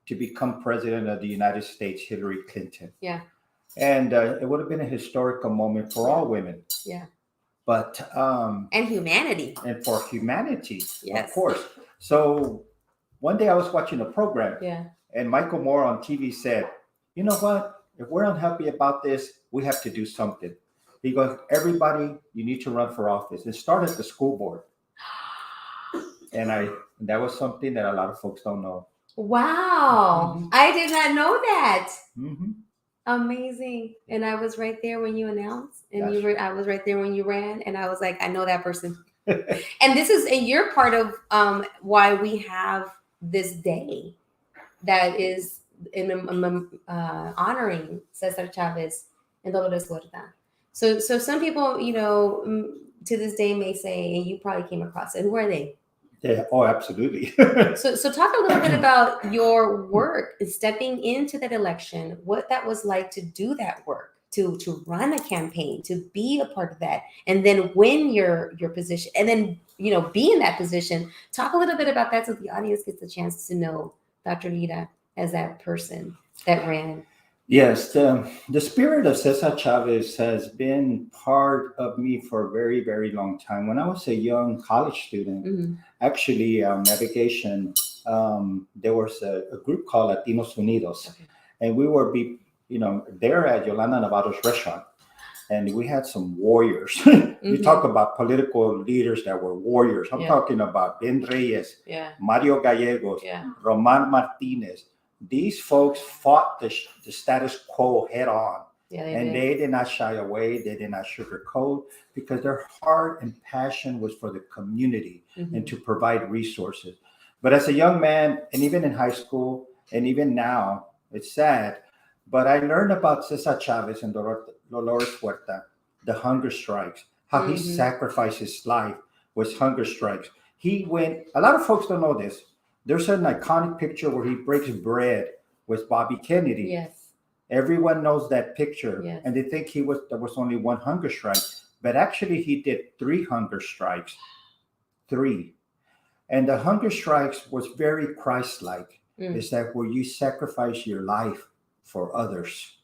Speaker 5: to become president of the United States, Hillary Clinton.
Speaker 1: Yeah.
Speaker 5: And it would have been a historical moment for all women.
Speaker 1: Yeah.
Speaker 5: But
Speaker 1: and humanity.
Speaker 5: And for humanity,
Speaker 1: yes.
Speaker 5: Of course. So one day I was watching a program,
Speaker 1: yeah,
Speaker 5: and Michael Moore on TV said, "You know what? If we're unhappy about this, we have to do something." He goes, "Everybody, you need to run for office." It started at the school board. And that was something that a lot of folks don't know.
Speaker 1: Wow. Mm-hmm. I did not know that.
Speaker 5: Mm-hmm.
Speaker 1: Amazing. And I was right there when you announced, and I was right there when you ran, and I was like, I know that person. And you're part of why we have this day that is honoring Cesar Chavez and Dolores Huerta. So some people, to this day may say, and you probably came across it, who are they?
Speaker 5: Yeah, oh, absolutely.
Speaker 1: So talk a little bit about your work, stepping into that election, what that was like to do that work, to run a campaign, to be a part of that, and then win your position, and then, be in that position. Talk a little bit about that so the audience gets a chance to know Dr. Lira as that person that ran.
Speaker 5: Yes, the spirit of Cesar Chavez has been part of me for a very, very long time. When I was a young college student,
Speaker 1: mm-hmm.
Speaker 5: actually navigation, there was a group called Latinos Unidos, okay. And we were there at Yolanda Navarro's restaurant, and we had some warriors. Mm-hmm. You talk about political leaders that were warriors. I'm talking about Ben Reyes, Mario Gallegos, Roman Martinez. These folks fought the status quo head on, they did not shy away. They did not sugarcoat, because their heart and passion was for the community, mm-hmm. and to provide resources. But as a young man, and even in high school, and even now, it's sad, but I learned about Cesar Chavez and Dolores Huerta, the hunger strikes, how mm-hmm. he sacrificed his life with hunger strikes. A lot of folks don't know this. There's an iconic picture where he breaks bread with Bobby Kennedy.
Speaker 1: Yes.
Speaker 5: Everyone knows that picture.
Speaker 1: Yes.
Speaker 5: And they think there was only one hunger strike. But actually, he did 3 hunger strikes. 3. And the hunger strikes was very Christ-like. Is that where you sacrifice your life for others.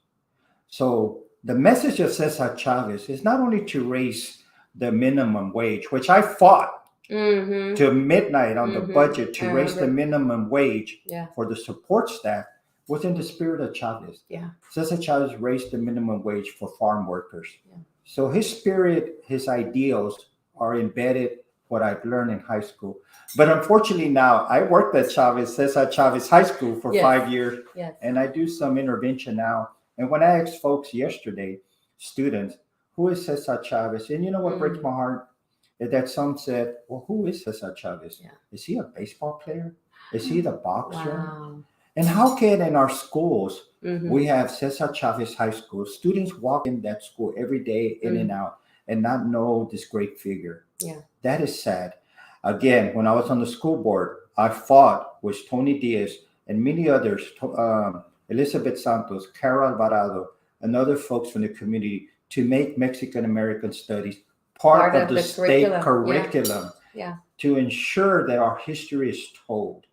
Speaker 5: So the message of Cesar Chavez is not only to raise the minimum wage, which I fought, mm-hmm. to midnight on mm-hmm. the budget to raise the minimum wage for the support staff, was in the spirit of Chavez.
Speaker 1: Yeah.
Speaker 5: Cesar Chavez raised the minimum wage for farm workers. Yeah. So his spirit, his ideals are embedded what I've learned in high school. But unfortunately now, I worked at Cesar Chavez High School for 5 years, and I do some intervention now. And when I asked folks yesterday, students, who is Cesar Chavez? And you know what breaks my heart? Is that some said, well, who is Cesar Chavez?
Speaker 1: Yeah.
Speaker 5: Is he a baseball player? Is he the boxer?
Speaker 1: Wow.
Speaker 5: And how can in our schools,
Speaker 1: Mhm.
Speaker 5: we have Cesar Chavez High School, students walk in that school every day, in and out, and not know this great figure?
Speaker 1: Yeah.
Speaker 5: That is sad. Again, when I was on the school board, I fought with Tony Diaz and many others, Elizabeth Santos, Carol Alvarado, and other folks from the community to make Mexican American studies part of the state curriculum.
Speaker 1: Yeah.
Speaker 5: To ensure that our history is told.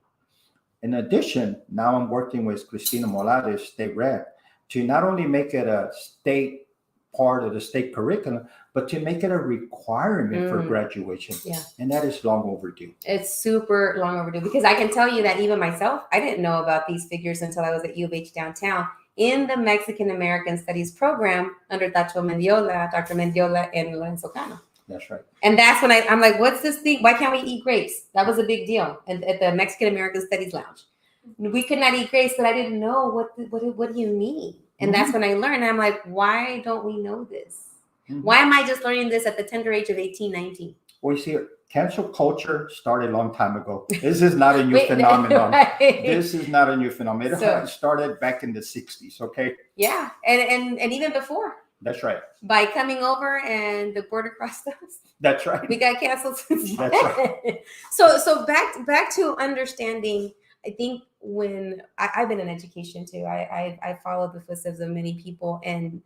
Speaker 5: In addition, now I'm working with Cristina Morales, state rep, to not only make it a state part of the state curriculum, but to make it a requirement for graduation.
Speaker 1: Yeah.
Speaker 5: And that is long overdue.
Speaker 1: It's super long overdue, because I can tell you that even myself, I didn't know about these figures until I was at U of H downtown in the Mexican American Studies program under Dr. Mendiola, and Lorenzo Cano.
Speaker 5: That's right.
Speaker 1: And that's when I'm like, what's this thing? Why can't we eat grapes? That was a big deal at the Mexican American Studies Lounge. We could not eat grapes, but I didn't know what do you mean? And that's when I learned. I'm like, why don't we know this? Why am I just learning this at the tender age of 18, 19?
Speaker 5: Well, you see, cancel culture started a long time ago. This is not a new phenomenon.
Speaker 1: Right.
Speaker 5: This is not a new phenomenon. It
Speaker 1: So-
Speaker 5: started back in the 60s, okay?
Speaker 1: Yeah, and even before.
Speaker 5: That's right.
Speaker 1: By coming over and the border crossed us,
Speaker 5: That's right.
Speaker 1: we got canceled since
Speaker 5: That's
Speaker 1: then. So back to understanding. I think when I've been in education too, I followed the footsteps of many people, and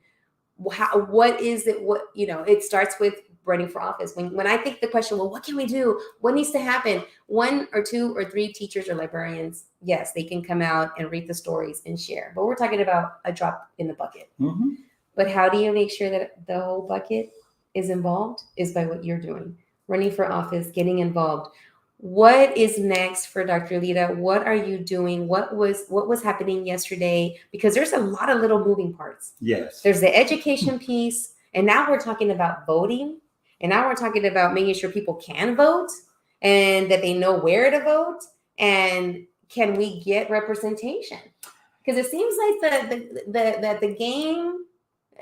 Speaker 1: what is it? What, you know, it starts with running for office. When I think the question, well, what can we do? What needs to happen? 1 or 2 or 3 teachers or librarians, yes, they can come out and read the stories and share. But we're talking about a drop in the bucket.
Speaker 5: Mm-hmm.
Speaker 1: But how do you make sure that the whole bucket is involved? Is by what you're doing, running for office, getting involved. What is next for Dr. Lira? What are you doing? What was happening yesterday? Because there's a lot of little moving parts.
Speaker 5: Yes.
Speaker 1: There's the education piece, and now we're talking about voting, and now we're talking about making sure people can vote and that they know where to vote, and can we get representation? Because it seems like the game,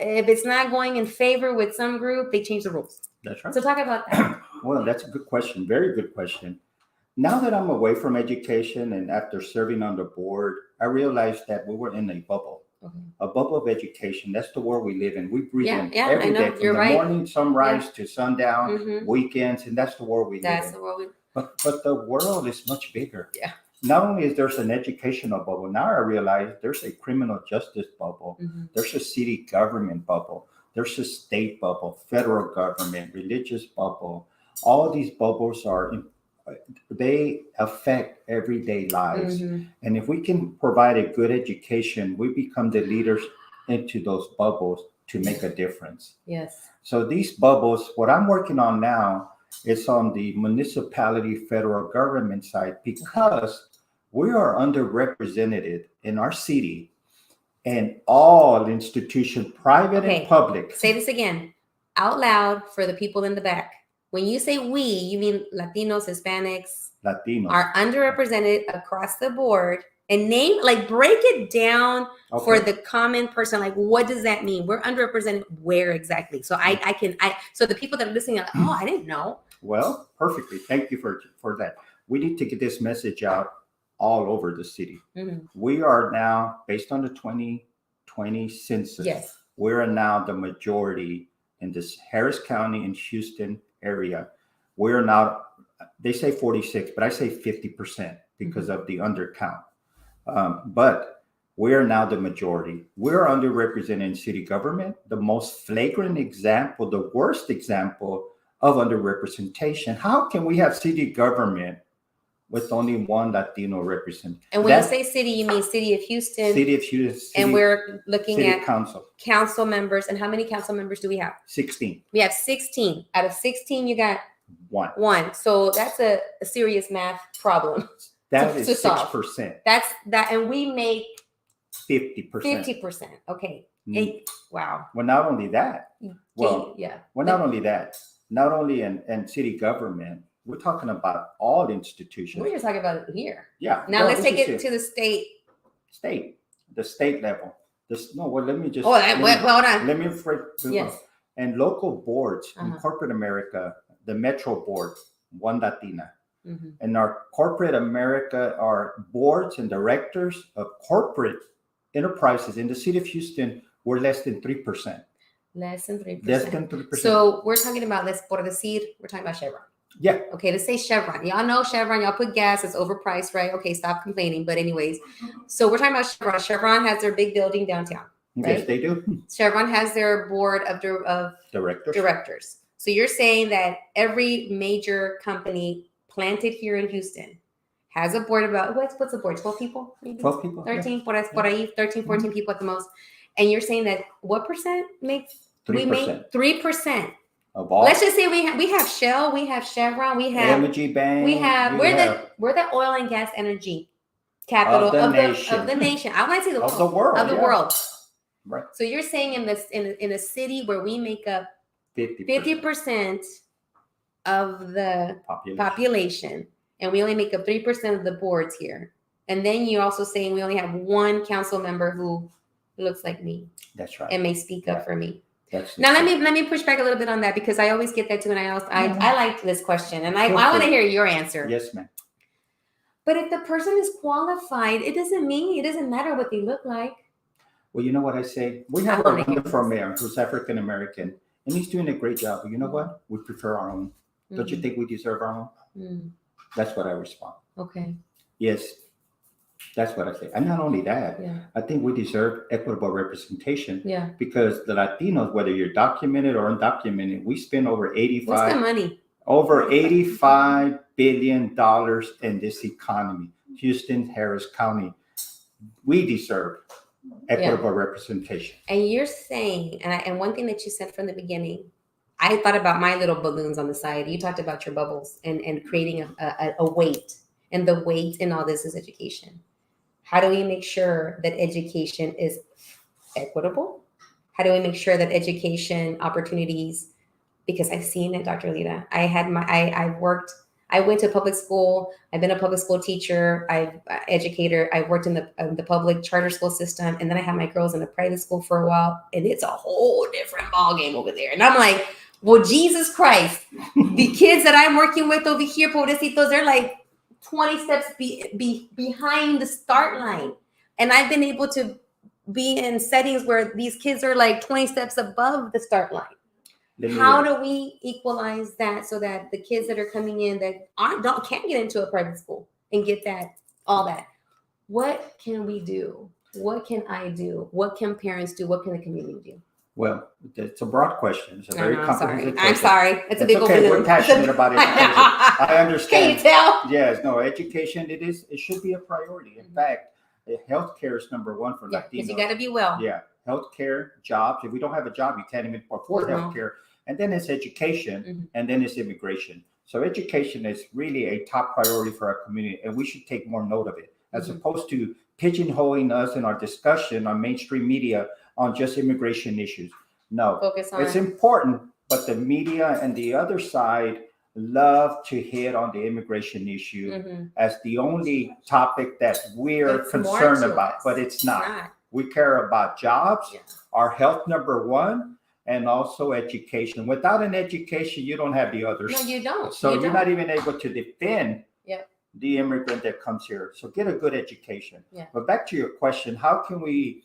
Speaker 1: if it's not going in favor with some group, they change the rules.
Speaker 5: That's right.
Speaker 1: So talk about that.
Speaker 5: Well, that's a good question. Very good question. Now that I'm away from education and after serving on the board, I realized that we were in a bubble, a bubble of education. That's the world we live in. We breathe in every day from the morning, sunrise to sundown, weekends, and that's the world we live in.
Speaker 1: That's the world.
Speaker 5: But the world is much bigger.
Speaker 1: Yeah.
Speaker 5: Not only is there an educational bubble, now I realize there's a criminal justice bubble. There's a city government bubble. There's a state bubble, federal government, religious bubble. All these bubbles they affect everyday lives. And if we can provide a good education, we become the leaders into those bubbles to make a difference.
Speaker 1: Yes.
Speaker 5: So these bubbles, what I'm working on now is on the municipality, federal government side, because we are underrepresented in our city and all institutions, private and public.
Speaker 1: Say this again, out loud for the people in the back. When you say we, you mean Latinos, Hispanics, are underrepresented across the board. And break it down for the common person. Like, what does that mean? We're underrepresented where exactly? So so the people that are listening are like, oh, I didn't know.
Speaker 5: Well, perfectly. Thank you for that. We need to get this message out all over the city. We are now, based on the 2020 census, we are now the majority in this Harris County and Houston area. We're now, they say 46, but I say 50% because of the undercount. But we're now the majority. We're underrepresented in city government. The most flagrant example, the worst example of underrepresentation. How can we have city government with only one Latino representation?
Speaker 1: And when you say city, you mean City of Houston.
Speaker 5: City of Houston.
Speaker 1: And we're looking at
Speaker 5: council
Speaker 1: members. And how many council members do we have?
Speaker 5: 16.
Speaker 1: We have 16. Out of 16, you got
Speaker 5: one.
Speaker 1: So that's a serious math problem.
Speaker 5: That is 6%.
Speaker 1: That's that, and we make
Speaker 5: 50%.
Speaker 1: 50%. Okay. Wow.
Speaker 5: Well, not only that. Not only in city government, we're talking about all institutions.
Speaker 1: We're just talking about it here.
Speaker 5: Yeah.
Speaker 1: Now let's take it to the state.
Speaker 5: The state level. Let me just.
Speaker 1: Hold on.
Speaker 5: Let me break.
Speaker 1: Yes.
Speaker 5: And local boards in
Speaker 1: Uh-huh.
Speaker 5: corporate America, the Metro Board, one Latina.
Speaker 1: Mhm.
Speaker 5: And our corporate America, our boards and directors of corporate enterprises in the city of Houston were less than 3%.
Speaker 1: Less than 3%.
Speaker 5: Less than 3%.
Speaker 1: So we're talking about, let's por decir, we're talking about Chevron.
Speaker 5: Yeah.
Speaker 1: Okay, let's say Chevron. Y'all know Chevron. Y'all put gas. It's overpriced, right? Okay, stop complaining. But anyways, so we're talking about Chevron. Chevron has their big building downtown. Right?
Speaker 5: Yes, they do.
Speaker 1: Chevron has their board of
Speaker 5: Directors.
Speaker 1: So you're saying that every major company planted here in Houston has a board about, what's the board? 12 people? Maybe?
Speaker 5: 12 people.
Speaker 1: 13, por ahí, 13, 14 people at the most. And you're saying that what percent makes?
Speaker 5: 3%.
Speaker 1: We make 3%.
Speaker 5: Of all.
Speaker 1: Let's just say we have Shell, we have Chevron, we have
Speaker 5: Energy Bank.
Speaker 1: we're the oil and gas energy capital
Speaker 5: Of the
Speaker 1: nation. I want to say the
Speaker 5: Of
Speaker 1: world.
Speaker 5: the world.
Speaker 1: Of the
Speaker 5: yeah.
Speaker 1: world.
Speaker 5: Right.
Speaker 1: So you're saying in a city where we make up
Speaker 5: 50%.
Speaker 1: 50% of the
Speaker 5: population.
Speaker 1: population, and we only make up 3% of the boards here. And then you're also saying we only have one council member who looks like me
Speaker 5: That's right.
Speaker 1: and may speak up for me.
Speaker 5: That's
Speaker 1: Now let me push back a little bit on that, because I always get that too, and I like this question, and I
Speaker 5: Feel
Speaker 1: want to
Speaker 5: free.
Speaker 1: hear your answer.
Speaker 5: Yes, ma'am.
Speaker 1: But if the person is qualified, it doesn't matter what they look like.
Speaker 5: Well, you know what I say? We have a wonderful mayor who's African American, and he's doing a great job. But you know what? We prefer our own. Don't you think we deserve our own?
Speaker 1: Mm-hmm.
Speaker 5: That's what I respond.
Speaker 1: Okay.
Speaker 5: Yes, that's what I say. And not only that,
Speaker 1: Yeah.
Speaker 5: I think we deserve equitable representation.
Speaker 1: Yeah.
Speaker 5: Because the Latinos, whether you're documented or undocumented, we spend over
Speaker 1: What's the money?
Speaker 5: $85 billion in this economy. Houston, Harris County. We deserve equitable representation.
Speaker 1: And you're saying, and one thing that you said from the beginning, I thought about my little balloons on the side. You talked about your bubbles and creating a weight, and the weight in all this is education. How do we make sure that education is equitable? How do we make sure that education opportunities, because I've seen it, Dr. Lita. I went to public school. I've been a public school teacher. Educator. I worked in the public charter school system, and then I had my girls in a private school for a while, and it's a whole different ballgame over there. And I'm like, well, Jesus Christ, the kids that I'm working with over here, pobrecitos, they're like 20 steps behind the start line, and I've been able to be in settings where these kids are like 20 steps above the start line. How do we equalize that so that the kids that are coming in that can't get into a private school and get all that? What can we do? What can I do? What can parents do? What can the community do?
Speaker 5: Well, it's a broad question. It's a very comprehensive question.
Speaker 1: I'm sorry. It's a big
Speaker 5: okay.
Speaker 1: open.
Speaker 5: We're passionate about it. I understand.
Speaker 1: Can you tell?
Speaker 5: Yes. No. Education. It should be a priority. In fact, healthcare is number one for Latinos.
Speaker 1: Because you got to be well.
Speaker 5: Yeah. Healthcare, jobs. If we don't have a job, you can't even afford healthcare. And then it's education, and then it's immigration. So education is really a top priority for our community, and we should take more note of it, as opposed to pigeonholing us in our discussion on mainstream media on just immigration issues. No, it's important, but the media and the other side love to hit on the immigration issue as the only topic that we're concerned about, but it's not. We care about jobs, our health number one, and also education. Without an education, you don't have the others.
Speaker 1: No, you don't.
Speaker 5: So you're not even able to defend the immigrant that comes here. So get a good education. Yeah. But back to your question, how can we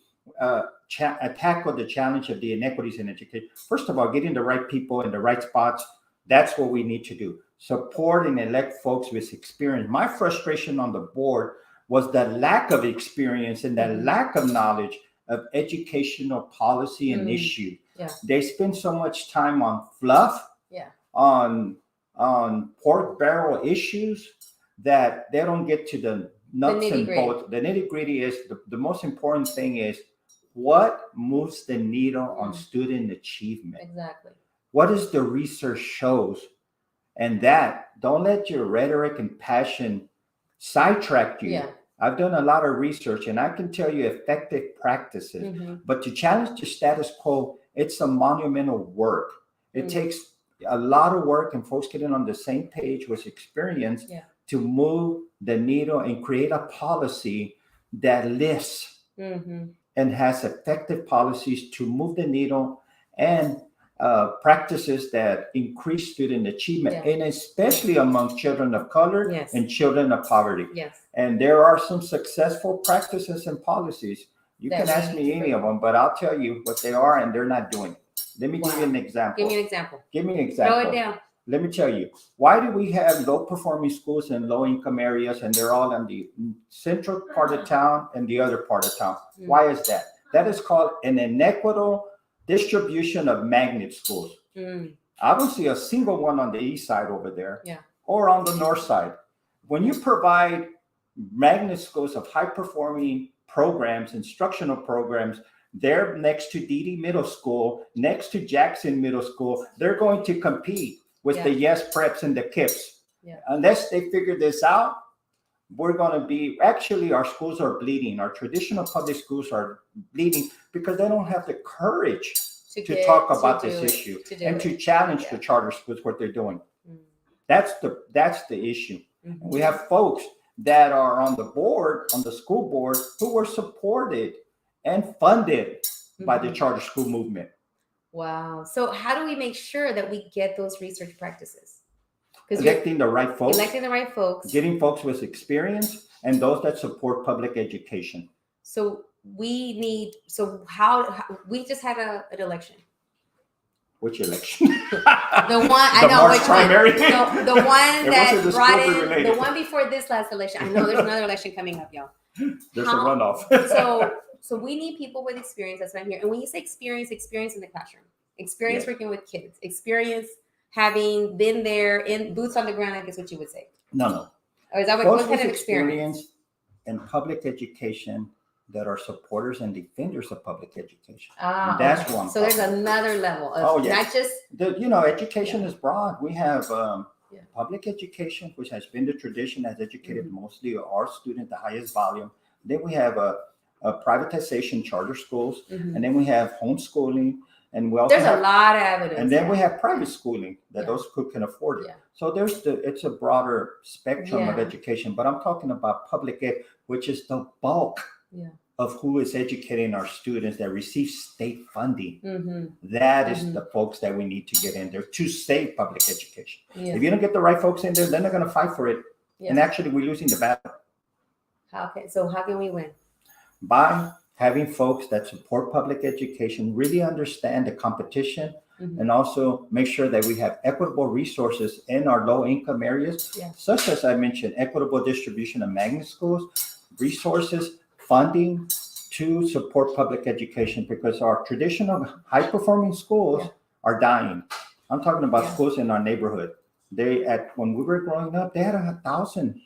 Speaker 5: tackle the challenge of the inequities in education? First of all, getting the right people in the right spots. That's what we need to do. Support and elect folks with experience. My frustration on the board was the lack of experience and the lack of knowledge of educational policy and issue. Yeah. They spend so much time on fluff, on pork barrel issues, that they don't get to the nuts and bolts. The nitty gritty is the most important thing is what moves the needle on student achievement.
Speaker 1: Exactly.
Speaker 5: What does the research shows? And that, don't let your rhetoric and passion sidetrack you. Yeah. I've done a lot of research, and I can tell you effective practices, but to challenge the status quo, it's a monumental work. It takes a lot of work, and folks getting on the same page with experience to move the needle and create a policy that lifts and has effective policies to move the needle and practices that increase student achievement,
Speaker 1: Yeah.
Speaker 5: and especially among children of color
Speaker 1: Yes.
Speaker 5: and children of poverty.
Speaker 1: Yes.
Speaker 5: And there are some successful practices and policies. You
Speaker 1: That
Speaker 5: can
Speaker 1: we
Speaker 5: ask
Speaker 1: need
Speaker 5: me
Speaker 1: to
Speaker 5: any
Speaker 1: bring
Speaker 5: of them, but I'll tell you what they are, and they're not doing it. Let me give you an example.
Speaker 1: Give me an example.
Speaker 5: Give me an
Speaker 1: Throw
Speaker 5: example.
Speaker 1: it down.
Speaker 5: Let me tell you, why do we have low performing schools in low income areas and they're all in the central part of town and the other part of town? Why is that? That is called an inequitable distribution of magnet schools. I don't see a single one on the east side over there, or on the north side. When you provide magnet schools of high performing programs, instructional programs, they're next to DD Middle School, next to Jackson Middle School. They're going to compete with the Yes Preps and the KIPS. Unless they figure this out, we're going to be, actually, our schools are bleeding. Our traditional public schools are bleeding because they don't have the courage to talk about this issue and to challenge the charter schools, what they're doing. That's the issue. We have folks that are on the board, on the school board, who were supported and funded by the charter school movement.
Speaker 1: Wow. So how do we make sure that we get those research practices?
Speaker 5: Electing the right folks.
Speaker 1: Electing the right folks.
Speaker 5: Getting folks with experience and those that support public education.
Speaker 1: So we need, how we just had an election.
Speaker 5: Which election?
Speaker 1: The one, I
Speaker 5: The
Speaker 1: know
Speaker 5: March
Speaker 1: which
Speaker 5: primary?
Speaker 1: one. The one that
Speaker 5: wasn't the
Speaker 1: brought
Speaker 5: school
Speaker 1: in,
Speaker 5: related.
Speaker 1: the one before this last election. I know there's another election coming up, y'all.
Speaker 5: There's a runoff.
Speaker 1: So we need people with experience. That's what I'm here. And when you say experience in the classroom, experience working with kids, experience having been there in boots on the ground, I guess what you would say.
Speaker 5: No.
Speaker 1: Or is that what kind of experience?
Speaker 5: In public education that are supporters and defenders of public education.
Speaker 1: Ah,
Speaker 5: that's one.
Speaker 1: So there's another level of not just
Speaker 5: education is broad. We have public education, which has been the tradition, has educated mostly our students, the highest volume. Then we have a privatization charter schools, and then we have homeschooling, and we also
Speaker 1: there's a lot of evidence.
Speaker 5: And then we have private schooling that those who can afford it. So it's a broader spectrum of education, but I'm talking about public ed, which is the bulk of who is educating our students that receive state funding. That is the folks that we need to get in there to save public education. If you don't get the right folks in there, then they're going to fight for it. And actually, we're losing the battle.
Speaker 1: Okay, so how can we win?
Speaker 5: By having folks that support public education, really understand the competition, and also make sure that we have equitable resources in our low-income areas, such as I mentioned, equitable distribution of magnet schools, resources, funding to support public education, because our traditional high-performing schools are dying. I'm talking about schools in our neighborhood. When we were growing up, they had 1,000,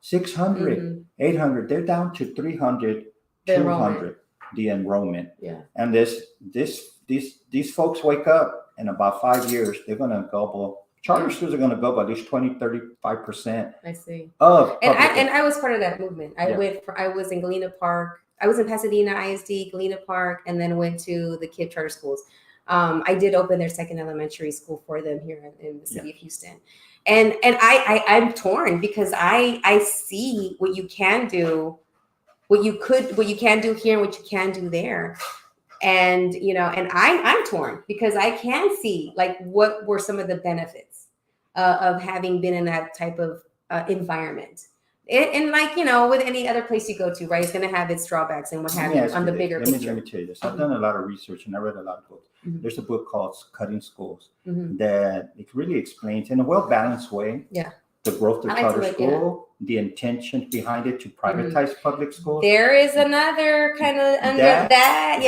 Speaker 5: 600, 800. They're down to 300, 200. The enrollment. And these folks wake up in about 5 years, they're going to gobble. Charter schools are going to go by at least 20, 35%.
Speaker 1: I see.
Speaker 5: And
Speaker 1: I was part of that movement. I was in Galena Park. I was in Pasadena ISD, Galena Park, and then went to the KIPP charter schools. I did open their second elementary school for them here in the city of Houston. And I'm torn because I see what you can do, what you can do here and what you can do there. And, and I'm torn because I can see like what were some of the benefits of having been in that type of environment. And like, with any other place you go to, right, it's going to have its drawbacks and what have you on the bigger picture.
Speaker 5: Let me tell you this. I've done a lot of research and I read a lot of books. There's a book called Cutting Schools that it really explains in a well-balanced way the growth of charter school, the intention behind it to privatize public schools.
Speaker 1: There is another kind of under that.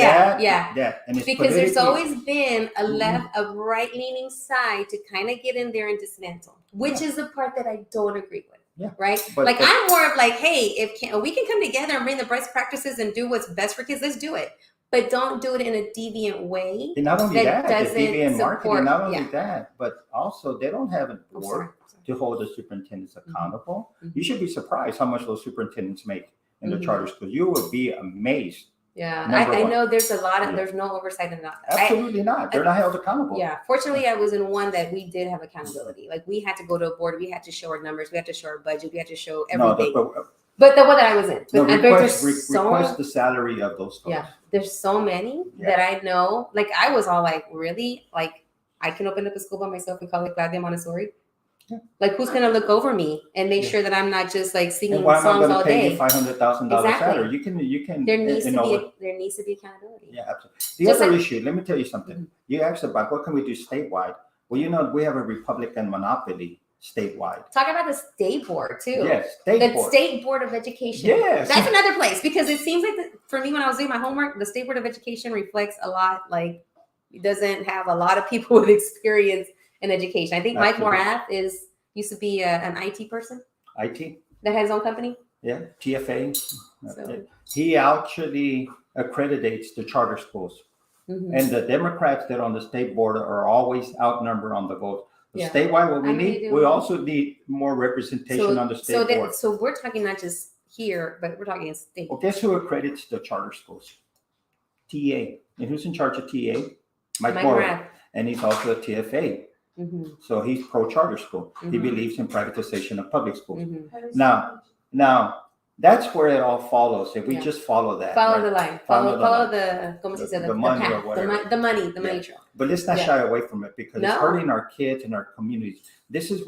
Speaker 1: And because there's always been a right-leaning side to kind of get in there and dismantle, which is the part that I don't agree with. Right. But I'm more of like, hey, if we can come together and bring the best practices and do what's best for kids, let's do it. But don't do it in a deviant way.
Speaker 5: And not only that, the deviant marketing, not only that, but also they don't have a board to hold the superintendents accountable. You should be surprised how much those superintendents make in the charter schools. You will be amazed.
Speaker 1: Yeah, I know there's a lot of, there's no oversight in that.
Speaker 5: Absolutely not. They're not held accountable.
Speaker 1: Yeah. Fortunately, I was in one that we did have accountability. Like we had to go to a board. We had to show our numbers. We had to show our budget. We had to show everything. But the one that I was in.
Speaker 5: Request the salary of those folks.
Speaker 1: Yeah. There's so many that I know. Like I was all like, really? Like I can open up a school by myself and call it Claudia Montessori.
Speaker 5: Yeah.
Speaker 1: Like, who's gonna look over me and make sure that I'm not just like singing
Speaker 5: And why am I
Speaker 1: songs
Speaker 5: going
Speaker 1: all
Speaker 5: to pay
Speaker 1: day?
Speaker 5: you $500,000
Speaker 1: Exactly.
Speaker 5: salary? You can.
Speaker 1: There needs
Speaker 5: you
Speaker 1: to
Speaker 5: know,
Speaker 1: be accountability.
Speaker 5: Yeah, absolutely. The
Speaker 1: Just
Speaker 5: other
Speaker 1: like-
Speaker 5: issue, let me tell you something. You asked about what can we do statewide. Well, you know, we have a Republican monopoly statewide.
Speaker 1: Talk about the state board too.
Speaker 5: Yes,
Speaker 1: The
Speaker 5: state board.
Speaker 1: State Board of Education.
Speaker 5: Yes.
Speaker 1: That's another place, because it seems like for me, when I was doing my homework, the State Board of Education reflects a lot, like, it doesn't have a lot of people with experience in education. I think Mike
Speaker 5: Absolutely.
Speaker 1: Morath used to be an IT person
Speaker 5: IT,
Speaker 1: that had his own company.
Speaker 5: yeah, TFA.
Speaker 1: So-
Speaker 5: He actually accreditates the charter schools.
Speaker 1: Mhm.
Speaker 5: And the Democrats that are on the state board are always outnumbered on the vote. The
Speaker 1: Yeah.
Speaker 5: statewide, what we
Speaker 1: I mean,
Speaker 5: need,
Speaker 1: they do.
Speaker 5: we also need more representation on the state board.
Speaker 1: So we're talking not just here, but we're talking state.
Speaker 5: Well, guess who accredits the charter schools? TA. And who's in charge of TA? Mike Moore.
Speaker 1: Morath.
Speaker 5: And he's also a TFA.
Speaker 1: Mhm,
Speaker 5: So he's pro charter school. He
Speaker 1: Mhm.
Speaker 5: believes in privatization of public schools.
Speaker 1: mhm.
Speaker 5: Now, that's where it all follows. If we
Speaker 1: Yeah.
Speaker 5: just follow that.
Speaker 1: Follow
Speaker 5: right?
Speaker 1: the line.
Speaker 5: Follow
Speaker 1: Follow
Speaker 5: the
Speaker 1: the. ¿Cómo se dice?
Speaker 5: The money
Speaker 1: path,
Speaker 5: or whatever.
Speaker 1: The money
Speaker 5: Yeah.
Speaker 1: trail.
Speaker 5: But let's not
Speaker 1: Yeah.
Speaker 5: shy away from it because it's
Speaker 1: No.
Speaker 5: hurting our kids and our communities.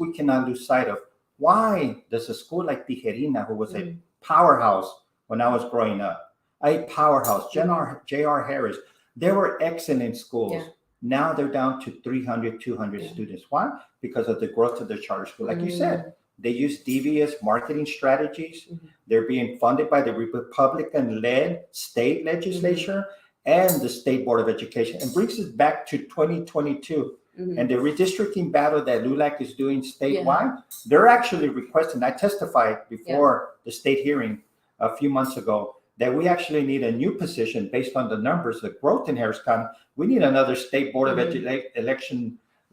Speaker 5: We cannot lose sight of why does a school like Tijerina, who was a powerhouse when I was growing up, a powerhouse, J.R. Harris, they were excellent schools.
Speaker 1: Yeah.
Speaker 5: Now they're down to 300, 200
Speaker 1: Yeah.
Speaker 5: students. Why? Because of the growth of the charter school. Like you said, they use devious marketing strategies.
Speaker 1: Mhm.
Speaker 5: They're being funded by the Republican-led state legislature and the State Board of Education. And brings us back to 2022.
Speaker 1: Mhm.
Speaker 5: And the redistricting battle that LULAC is doing statewide, they're actually requesting, I testified before the state hearing a few months ago, that we actually need a new position based on the numbers, the growth in Harris County. We need another State Board of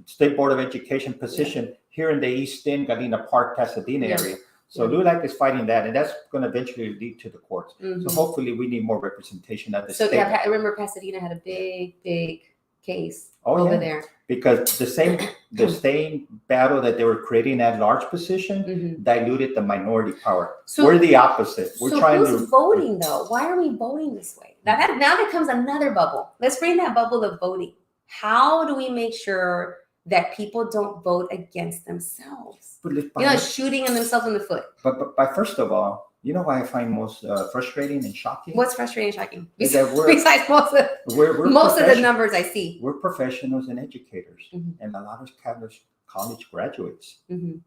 Speaker 5: State Board of Education position here in the East End, Galena Park, Pasadena
Speaker 1: Yeah.
Speaker 5: area. So
Speaker 1: Yeah.
Speaker 5: LULAC is fighting that, and that's going to eventually lead to the courts.
Speaker 1: Mhm.
Speaker 5: So hopefully we need more representation at the
Speaker 1: So
Speaker 5: state.
Speaker 1: yeah, I remember Pasadena had a big case
Speaker 5: Oh,
Speaker 1: over
Speaker 5: yeah.
Speaker 1: there.
Speaker 5: Because the same battle that they were creating that large position
Speaker 1: Mhm.
Speaker 5: diluted the minority power.
Speaker 1: So-
Speaker 5: We're the opposite. We're
Speaker 1: So
Speaker 5: trying
Speaker 1: who's
Speaker 5: to
Speaker 1: voting though? Why are we voting this way? Now becomes another bubble. Let's bring that bubble of voting. How do we make sure that people don't vote against themselves? Shooting themselves in the foot.
Speaker 5: But first of all, you know why I find most frustrating and shocking?
Speaker 1: What's frustrating and shocking?
Speaker 5: Is that
Speaker 1: Besides
Speaker 5: we're
Speaker 1: most of the
Speaker 5: profession-
Speaker 1: numbers I see.
Speaker 5: We're professionals and educators,
Speaker 1: Mhm.
Speaker 5: and a lot of college graduates
Speaker 1: Mhm.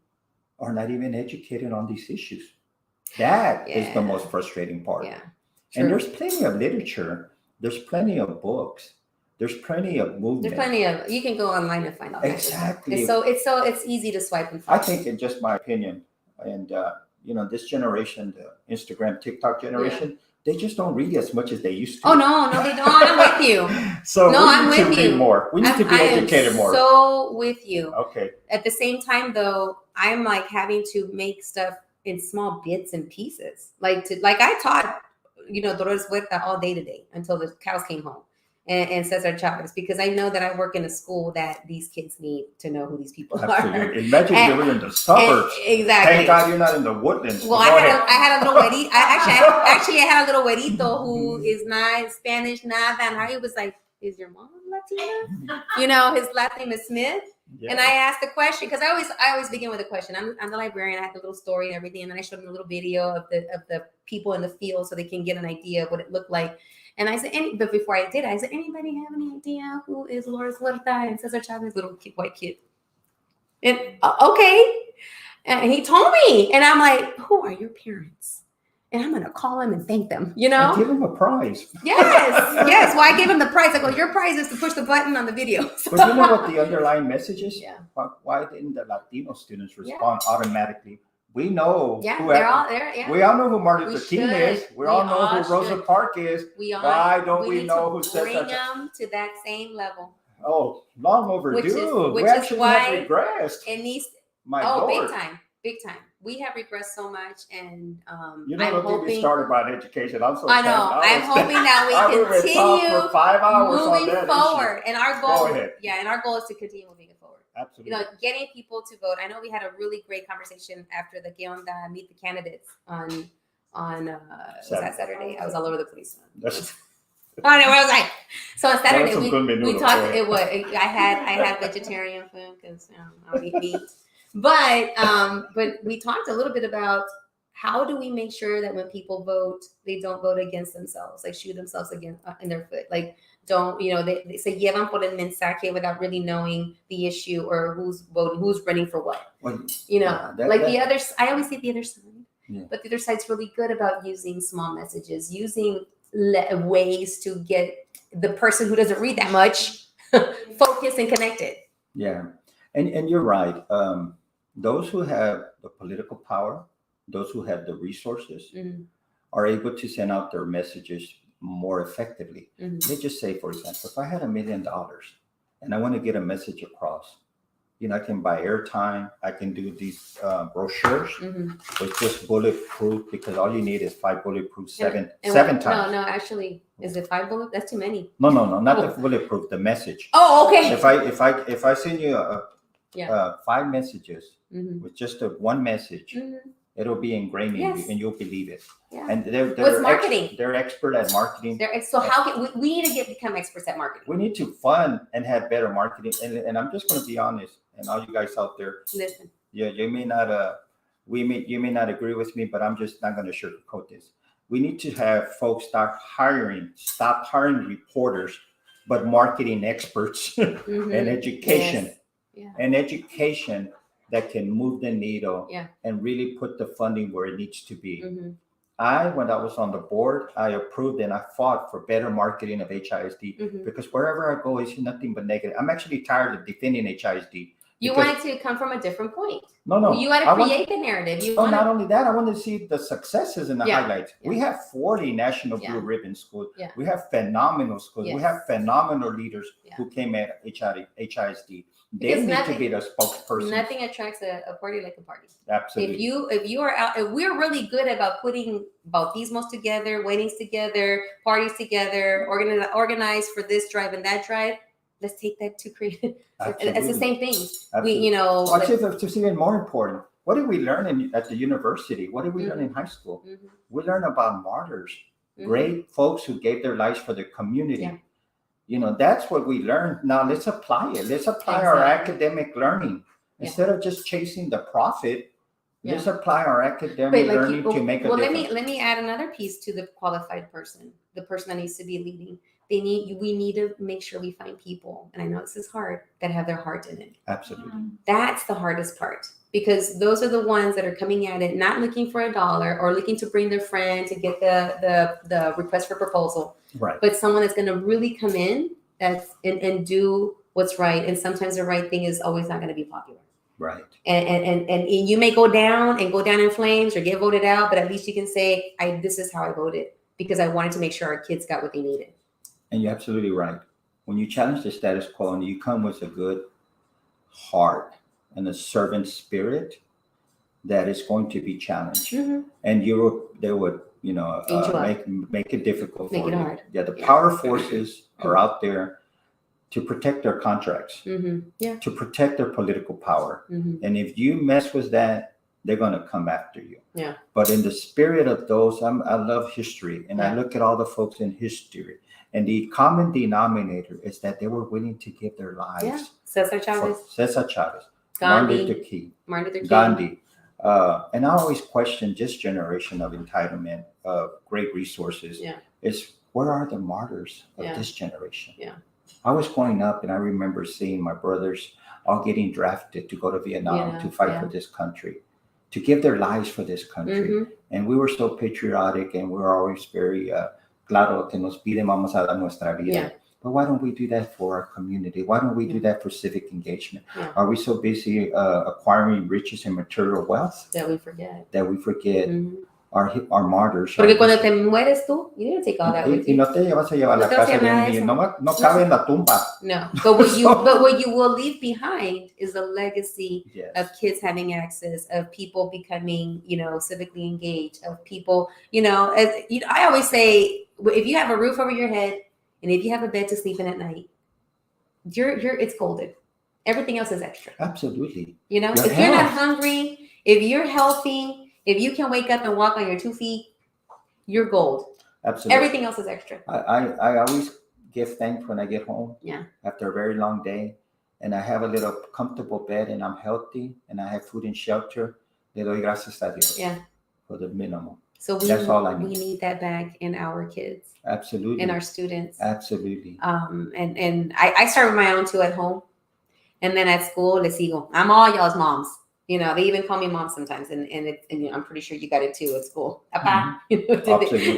Speaker 5: are not even educated on these issues. That is the
Speaker 1: Yeah.
Speaker 5: most frustrating part.
Speaker 1: Yeah.
Speaker 5: And
Speaker 1: True.
Speaker 5: there's plenty of literature. There's plenty of books. There's plenty of movement.
Speaker 1: There's plenty of, you can go online and find all that.
Speaker 5: Exactly.
Speaker 1: It's easy to swipe and
Speaker 5: I
Speaker 1: find.
Speaker 5: think, in just my opinion, and this generation, the Instagram, TikTok generation, they just don't read as much as they used to.
Speaker 1: Oh no, they don't. I'm with you.
Speaker 5: So
Speaker 1: No,
Speaker 5: we
Speaker 1: I'm
Speaker 5: need to
Speaker 1: with
Speaker 5: read
Speaker 1: you.
Speaker 5: more. We need to be
Speaker 1: I am
Speaker 5: educated more.
Speaker 1: So with you.
Speaker 5: Okay.
Speaker 1: At the same time, though, I'm like having to make stuff in small bits and pieces. Like I taught, Dolores Huerta all day today until the cows came home, and Cesar Chavez, because I know that I work in a school that these kids need to know who these people are.
Speaker 5: Absolutely. Imagine if you were in the suburbs.
Speaker 1: Exactly.
Speaker 5: Thank God you're not in the woodlands.
Speaker 1: Well,
Speaker 5: Go
Speaker 1: I
Speaker 5: ahead.
Speaker 1: had a little güerito. I had a little güerito who is not Spanish, nada, and he was like, "Is your mom Latina?" His last name is Smith.
Speaker 5: Yeah.
Speaker 1: And I asked the question because I always begin with a question. I'm the librarian. I have the little story and everything, and then I showed them a little video of the people in the field so they can get an idea of what it looked like. And I said, but before I did, I said, anybody have any idea who is Dolores Huerta and Cesar Chavez, little white kid? And okay, and he told me, and I'm like, who are your parents? And I'm gonna call them and thank them.
Speaker 5: And give them a prize.
Speaker 1: Yes. Well, I gave him the prize. I go, your prize is to push the button on the video.
Speaker 5: But you know what the underlying message is?
Speaker 1: Yeah.
Speaker 5: Why didn't the Latino students respond automatically? We know.
Speaker 1: Yeah,
Speaker 5: who
Speaker 1: they're all there. Yeah.
Speaker 5: We all know who Martin
Speaker 1: We
Speaker 5: Luther King
Speaker 1: should.
Speaker 5: is. We all know who Rosa
Speaker 1: should.
Speaker 5: Parks is. Why don't we
Speaker 1: need
Speaker 5: know
Speaker 1: to
Speaker 5: who says
Speaker 1: bring
Speaker 5: that?
Speaker 1: them to that same level?
Speaker 5: Oh, long overdue.
Speaker 1: Which
Speaker 5: we
Speaker 1: is
Speaker 5: actually
Speaker 1: why
Speaker 5: have regressed.
Speaker 1: It needs.
Speaker 5: My
Speaker 1: Oh,
Speaker 5: Lord.
Speaker 1: big time. We have regressed so much, and
Speaker 5: You
Speaker 1: I'm
Speaker 5: don't get me
Speaker 1: hoping.
Speaker 5: started about education. I'm so
Speaker 1: I know. I'm hoping that
Speaker 5: I
Speaker 1: we
Speaker 5: would talk
Speaker 1: continue
Speaker 5: for 5 hours on
Speaker 1: moving
Speaker 5: that
Speaker 1: forward, and our goal.
Speaker 5: Go ahead.
Speaker 1: Yeah, and our goal is to continue moving it forward.
Speaker 5: Absolutely.
Speaker 1: Getting people to vote. I know we had a really great conversation after the Que Onda Meet the Candidates on was that Saturday? I was all over the place.
Speaker 5: That's-
Speaker 1: Oh no, I was like, so on Saturday
Speaker 5: some good
Speaker 1: we
Speaker 5: menudo,
Speaker 1: talked.
Speaker 5: boy.
Speaker 1: It was I had vegetarian food because I don't eat meat, but we talked a little bit about how do we make sure that when people vote, they don't vote against themselves, like shoot themselves again in their foot, like don't they se llevan por el mensaje without really knowing the issue or who's voting, who's running for what.
Speaker 5: Well,
Speaker 1: The other. I always say the other side,
Speaker 5: Yeah.
Speaker 1: but the other side's really good about using small messages, using ways to get the person who doesn't read that much focused and connected.
Speaker 5: Yeah, and you're right. Those who have the political power, those who have the resources,
Speaker 1: Mhm.
Speaker 5: are able to send out their messages more effectively.
Speaker 1: Mhm.
Speaker 5: Let's just say, for example, if I had $1 million and I want to get a message across, I can buy airtime. I can do these brochures
Speaker 1: Mhm.
Speaker 5: with just bulletproof, because all you need is 5 bulletproof, seven
Speaker 1: And
Speaker 5: times.
Speaker 1: No, actually, is it 5 bullet? That's too many.
Speaker 5: No, not
Speaker 1: Oh.
Speaker 5: the bulletproof. The message.
Speaker 1: Oh, okay.
Speaker 5: If I send you
Speaker 1: Yeah.
Speaker 5: 5 messages
Speaker 1: Mhm.
Speaker 5: with just one message,
Speaker 1: Mhm.
Speaker 5: it'll be ingrained in
Speaker 1: Yes.
Speaker 5: you, and you'll believe it.
Speaker 1: Yeah.
Speaker 5: And they're
Speaker 1: What's marketing?
Speaker 5: they're expert at marketing.
Speaker 1: So how can we need to become experts at marketing?
Speaker 5: We need to fund and have better marketing. And I'm just going to be honest, and all you guys out there,
Speaker 1: Listen.
Speaker 5: you may not you may not agree with me, but I'm just not going to sugarcoat this. We need to have folks stop hiring reporters, but marketing experts
Speaker 1: Mhm.
Speaker 5: and education.
Speaker 1: Yes. Yeah.
Speaker 5: And education that can move the needle
Speaker 1: Yeah.
Speaker 5: and really put the funding where it needs to be.
Speaker 1: Mhm.
Speaker 5: When I was on the board, I approved and I fought for better marketing of HISD,
Speaker 1: Mhm.
Speaker 5: because wherever I go, it's nothing but negative. I'm actually tired of defending HISD.
Speaker 1: You
Speaker 5: because-
Speaker 1: wanted to come from a different point.
Speaker 5: No.
Speaker 1: You want to create the narrative.
Speaker 5: Not only that, I want to see the successes and the
Speaker 1: Yeah.
Speaker 5: highlights.
Speaker 1: Yeah.
Speaker 5: We have 40 National
Speaker 1: Yeah.
Speaker 5: Blue Ribbon schools.
Speaker 1: Yeah.
Speaker 5: We have phenomenal schools. We
Speaker 1: Yes.
Speaker 5: have phenomenal leaders
Speaker 1: Yeah.
Speaker 5: who came at HISD. They
Speaker 1: Because
Speaker 5: need to
Speaker 1: nothing-
Speaker 5: be the spokesperson.
Speaker 1: Nothing attracts a party like a party.
Speaker 5: Absolutely.
Speaker 1: If you are out, if we're really good about putting bautismos together, weddings together, parties together, organize for this drive and that drive, let's take that to create. It's the
Speaker 5: Absolutely.
Speaker 1: same thing.
Speaker 5: Absolutely.
Speaker 1: We,
Speaker 5: It's even more important. What did we learn at the university? What did we learn in high school?
Speaker 1: Mhm.
Speaker 5: We learned about martyrs,
Speaker 1: Mhm.
Speaker 5: great folks who gave their lives for their community.
Speaker 1: Yeah.
Speaker 5: That's what we learned. Now let's apply it. Let's apply our
Speaker 1: Exactly.
Speaker 5: academic learning.
Speaker 1: Yeah.
Speaker 5: Instead of just chasing the profit,
Speaker 1: Yeah.
Speaker 5: let's apply our academic
Speaker 1: But
Speaker 5: learning to make a difference.
Speaker 1: let me add another piece to the qualified person, the person that needs to be leading. We need to make sure we find people, and I know this is hard, that have their heart in it.
Speaker 5: Absolutely.
Speaker 1: That's the hardest part, because those are the ones that are coming at it not looking for $1 or looking to bring their friend to get the request for proposal,
Speaker 5: Right.
Speaker 1: but someone that's going to really come in and do what's right. And sometimes the right thing is always not going to be popular.
Speaker 5: Right.
Speaker 1: And you may go down in flames or get voted out, but at least you can say, this is how I voted, because I wanted to make sure our kids got what they needed.
Speaker 5: And you're absolutely right. When you challenge the status quo and you come with a good heart and a servant spirit, that is going to be challenged.
Speaker 1: Mhm.
Speaker 5: And they would, make it difficult
Speaker 1: Make
Speaker 5: for
Speaker 1: it
Speaker 5: you.
Speaker 1: hard.
Speaker 5: Yeah, the
Speaker 1: Yeah.
Speaker 5: power forces are out there to protect their contracts,
Speaker 1: Yeah.
Speaker 5: to protect their political power.
Speaker 1: Mhm.
Speaker 5: And if you mess with that, they're going to come after you.
Speaker 1: Yeah.
Speaker 5: But in the spirit of those, I love history, and I
Speaker 1: Yeah.
Speaker 5: look at all the folks in history, and the common denominator is that they were willing to give their lives.
Speaker 1: Yeah. Cesar
Speaker 5: For
Speaker 1: Chavez,
Speaker 5: Cesar Chavez, Martin
Speaker 1: Gandhi,
Speaker 5: Luther King,
Speaker 1: Martin Luther King.
Speaker 5: Gandhi. And I always question this generation of entitlement of great resources.
Speaker 1: Yeah.
Speaker 5: Is where are the martyrs of
Speaker 1: Yeah.
Speaker 5: this generation?
Speaker 1: Yeah.
Speaker 5: I was growing up and I remember seeing my brothers all getting drafted to go to Vietnam
Speaker 1: Yeah,
Speaker 5: to fight
Speaker 1: yeah.
Speaker 5: for this country, to give their lives for this country.
Speaker 1: Mhm.
Speaker 5: And we were so patriotic and we were always very, claro que nos piden vamos a dar nuestra vida.
Speaker 1: Yeah.
Speaker 5: But why don't we do that for our community? Why don't we do that for civic engagement?
Speaker 1: Yeah.
Speaker 5: Are we so busy acquiring riches and material wealth
Speaker 1: That we forget.
Speaker 5: that we forget
Speaker 1: Mhm.
Speaker 5: our martyrs?
Speaker 1: Porque cuando te mueres tú, you didn't take all that with
Speaker 5: Y
Speaker 1: you.
Speaker 5: no te llevas a llevar
Speaker 1: No
Speaker 5: la
Speaker 1: te vas a
Speaker 5: casa
Speaker 1: llevar
Speaker 5: bien,
Speaker 1: eso.
Speaker 5: no cabe en la tumba.
Speaker 1: No, but what you will leave behind is a legacy
Speaker 5: Yes.
Speaker 1: of kids having access, of people becoming, civically engaged, of people, I always say, if you have a roof over your head and if you have a bed to sleep in at night, it's golden. Everything else is extra.
Speaker 5: Absolutely.
Speaker 1: If
Speaker 5: Your
Speaker 1: you're not
Speaker 5: health.
Speaker 1: hungry, if you're healthy, if you can wake up and walk on your 2 feet, you're gold.
Speaker 5: Absolutely.
Speaker 1: Everything else is extra.
Speaker 5: I always give thanks when I get home.
Speaker 1: Yeah.
Speaker 5: After a very long day, and I have a little comfortable bed, and I'm healthy, and I have food and shelter. Le doy gracias a Dios.
Speaker 1: Yeah.
Speaker 5: For the minimum.
Speaker 1: So
Speaker 5: That's all I
Speaker 1: we
Speaker 5: need.
Speaker 1: need that back in our kids
Speaker 5: Absolutely.
Speaker 1: and our students.
Speaker 5: Absolutely.
Speaker 1: And I started with my own too at home, and then at school, les sigo. I'm all y'all's moms. You know, they even call me mom sometimes, and you know, I'm pretty sure you got it too at school. Papa, you know,
Speaker 5: Absolutely.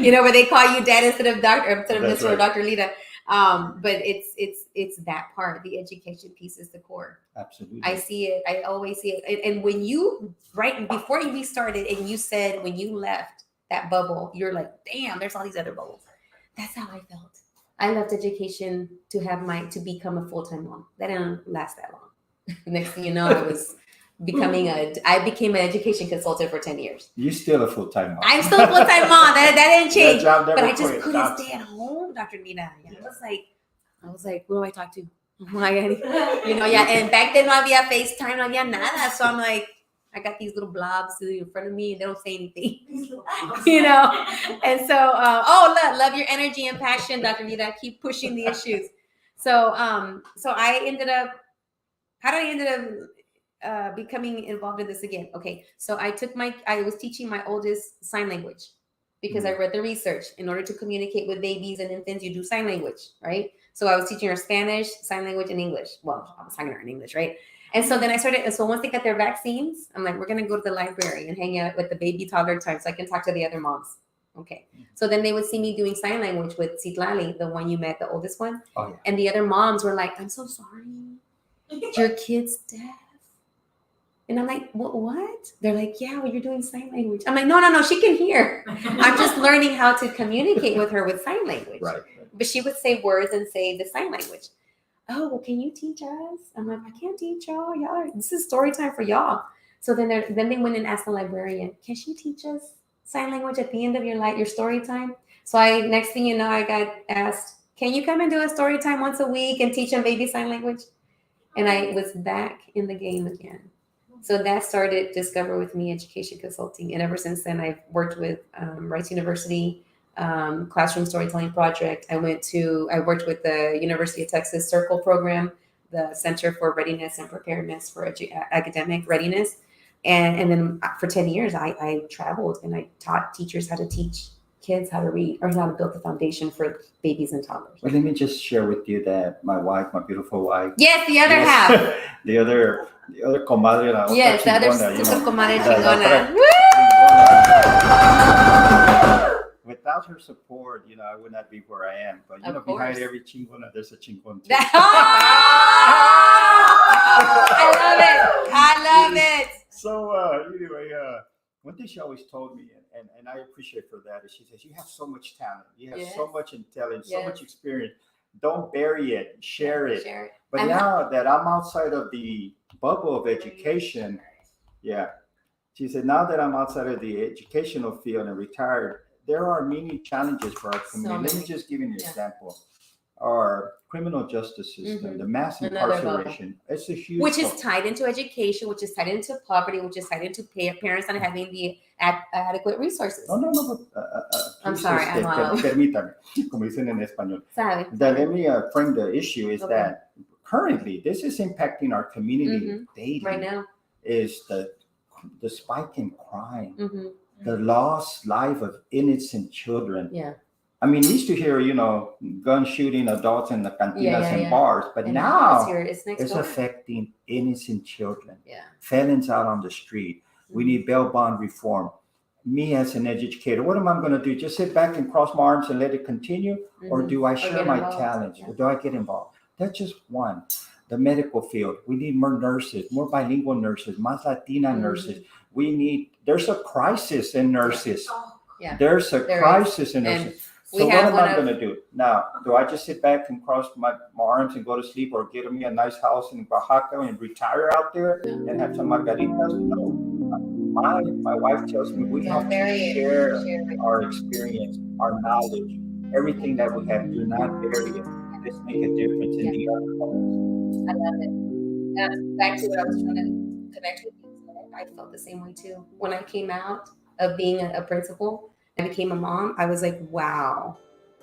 Speaker 1: you know, where they call you dad instead of doctor, instead of
Speaker 5: That's
Speaker 1: Mr. or
Speaker 5: right.
Speaker 1: Dr. Lita. But it's that part. The education piece is the core.
Speaker 5: Absolutely.
Speaker 1: I see it. I always see it. And when you before we started, and you said when you left that bubble, you're like, damn, there's all these other bubbles. That's how I felt. I left education to become a full-time mom. That didn't last that long. Next thing you know, I became an education consultant for 10 years.
Speaker 5: You're still a full-time mom.
Speaker 1: I'm still a full-time mom. That didn't change.
Speaker 5: That job never
Speaker 1: But I just
Speaker 5: quit.
Speaker 1: couldn't stay at home, Dr. Nina. I was like, who do I talk to? You know, yeah. And back then, no había FaceTime, no había nada. So I'm like, I got these little blobs in front of me, and they don't say anything. You know. And so, love your energy and passion, Dr. Nina. Keep pushing the issues. So I ended up. How did I end up becoming involved in this again? Okay, so I was teaching my oldest sign language because I read the research. In order to communicate with babies and infants, you do sign language, right? So I was teaching her Spanish, sign language, and English. Well, I was talking to her in English, right? And so then so once they got their vaccines, I'm like, we're going to go to the library and hang out with the baby toddler time so I can talk to the other moms. Okay. So then they would see me doing sign language with Citlali, the one you met, the oldest one.
Speaker 5: Oh, yeah.
Speaker 1: And the other moms were like, I'm so sorry. Your kid's deaf. And I'm like, what? They're like, yeah, well, you're doing sign language. I'm like, no, she can hear. I'm just learning how to communicate with her with sign language.
Speaker 5: Right.
Speaker 1: But she would say words and say the sign language. Oh, well, can you teach us? I'm like, I can't teach y'all. This is story time for y'all. So then they went and asked the librarian, can she teach us sign language at the end of your story time? So next thing you know, I got asked, can you come and do a story time once a week and teach them baby sign language? And I was back in the game again. So that started Discover With Me Education Consulting. And ever since then, I've worked with Rice University, Classroom Storytelling Project. I worked with the University of Texas Circle Program, the Center for Readiness and Preparedness for Academic Readiness. And then for 10 years, I traveled and I taught teachers how to teach kids how to read or how to build the foundation for babies and toddlers.
Speaker 5: Well, let me just share with you that my wife, my beautiful wife.
Speaker 1: Yes, the other half.
Speaker 5: the other comadre.
Speaker 1: Yes, the other super comadre chingona.
Speaker 5: Without her support, I would not be where I am. But behind every chingona, there's a chingon too.
Speaker 1: I love it.
Speaker 5: So anyway, one thing she always told me, and I appreciate for that, is she says, you have so much talent, you have so much intelligence, so much experience. Don't bury it, share it. But now that I'm outside of the bubble of education, she said, now that I'm outside of the educational field and retired, there are many challenges for our community. Let me just give you an example. Our criminal justice system, the mass incarceration, it's a huge
Speaker 1: which is tied into education, which is tied into poverty, which is tied into parents not having the adequate resources.
Speaker 5: No.
Speaker 1: I'm sorry.
Speaker 5: Permítame, como dicen en español. Let me frame the issue is that currently this is impacting our community daily.
Speaker 1: Right now
Speaker 5: is the spike in crime, the lost life of innocent children.
Speaker 1: Yeah.
Speaker 5: I mean, we used to hear, gun shooting adults in the cantinas and bars, but now it's affecting innocent children.
Speaker 1: Yeah.
Speaker 5: Felons out on the street. We need bail bond reform. Me as an educator, what am I going to do? Just sit back and cross my arms and let it continue? Or do I share my talents? Or do I get involved? That's just one. The medical field. We need more nurses, more bilingual nurses, más Latina nurses. There's a crisis in nurses. There's a crisis in nurses. So what am I going to do? Now, do I just sit back and cross my arms and go to sleep or get me a nice house in Oaxaca and retire out there and have some margaritas? No. My wife tells me we have to share our experience, our knowledge, everything that we have. Do not bury it. Let's make a difference in the other homes.
Speaker 1: I love it. Back to what I was trying to connect with you. I felt the same way too. When I came out of being a principal, I became a mom, I was like, wow,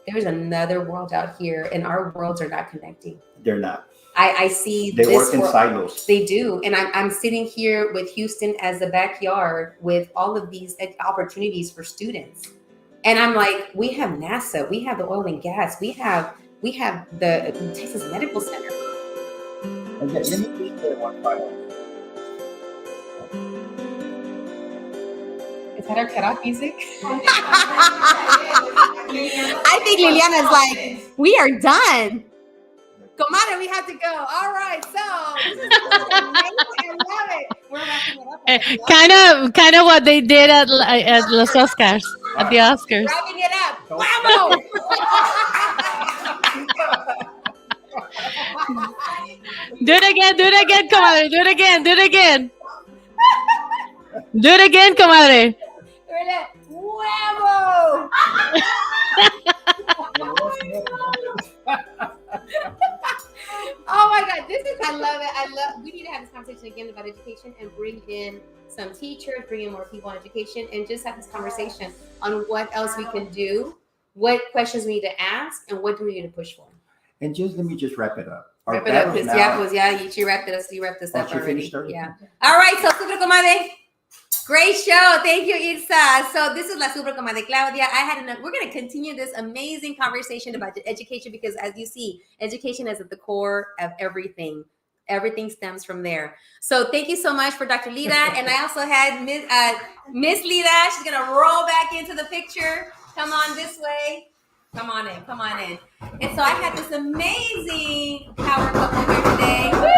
Speaker 1: there's another world out here, and our worlds are not connecting.
Speaker 5: They're not.
Speaker 1: I see
Speaker 5: They
Speaker 1: this
Speaker 5: work in
Speaker 1: world.
Speaker 5: silos.
Speaker 1: They do. And I'm sitting here with Houston as the backyard with all of these opportunities for students. And I'm like, we have NASA, we have the oil and gas, we have the Texas Medical Center.
Speaker 5: And let me just say one final.
Speaker 1: Is that our cutoff music? I think Liliana's like, we are done. Comadre, we have to go. All right, so this is amazing. I love it. We're wrapping it up.
Speaker 2: Kind of what they did at los Oscars, at the Oscars.
Speaker 1: Wrapping it up. Whammo!
Speaker 2: Do it again, comadre. Do it again. Do it again, comadre.
Speaker 1: Whammo! Oh my God, I love it. We need to have this conversation again about education and bring in some teachers, bring in more people on education, and just have this conversation on what else we can do, what questions we need to ask, and what do we need to push for.
Speaker 5: And just let me just wrap it up. Our
Speaker 1: Wrap it up,
Speaker 5: battles
Speaker 1: because
Speaker 5: now-
Speaker 1: she wrapped this up
Speaker 5: she
Speaker 1: already.
Speaker 5: finished already?
Speaker 1: Yeah. All right, so Super Comadre. Great show. Thank you, Itza. So this is La Super Comadre Claudia. We're going to continue this amazing conversation about education because, as you see, education is at the core of everything. Everything stems from there. So thank you so much for Dr. Lita. And I also had Miss Lita. She's going to roll back into the picture. Come on this way. Come on in. And so I had this amazing power couple here today. Woo!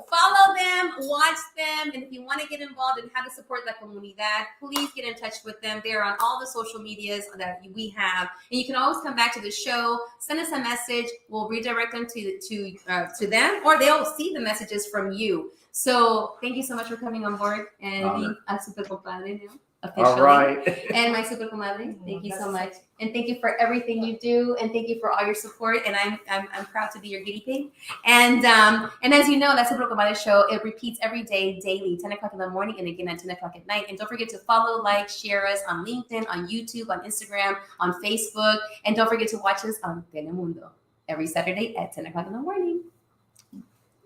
Speaker 1: Follow them, watch them, and if you want to get involved in how to support La Comunidad, please get in touch with them. They're on all the social medias that we have, and you can always come back to the show, send us a message. We'll redirect them to them, or they'll see the messages from you. So thank you so much for coming on board and being a super compadre now. Officially.
Speaker 5: All right.
Speaker 1: And my super comadre, thank you so much, and thank you for everything you do, and thank you for all your support. And I'm proud to be your guinea pig. And as you know, that Super Comadre show, it repeats every day, daily, 10 o'clock in the morning, and again at 10 o'clock at night. And don't forget to follow, like, share us on LinkedIn, on YouTube, on Instagram, on Facebook, and don't forget to watch us on Telemundo every Saturday at 10 o'clock in the morning.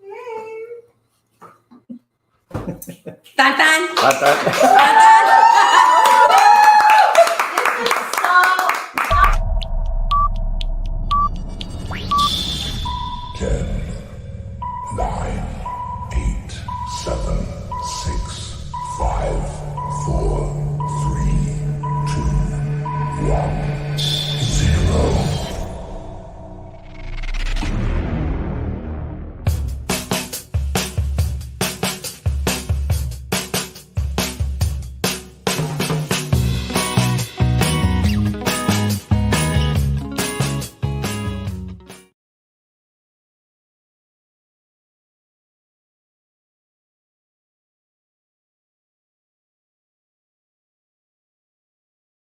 Speaker 1: Yay! Tan tan.
Speaker 5: Bye.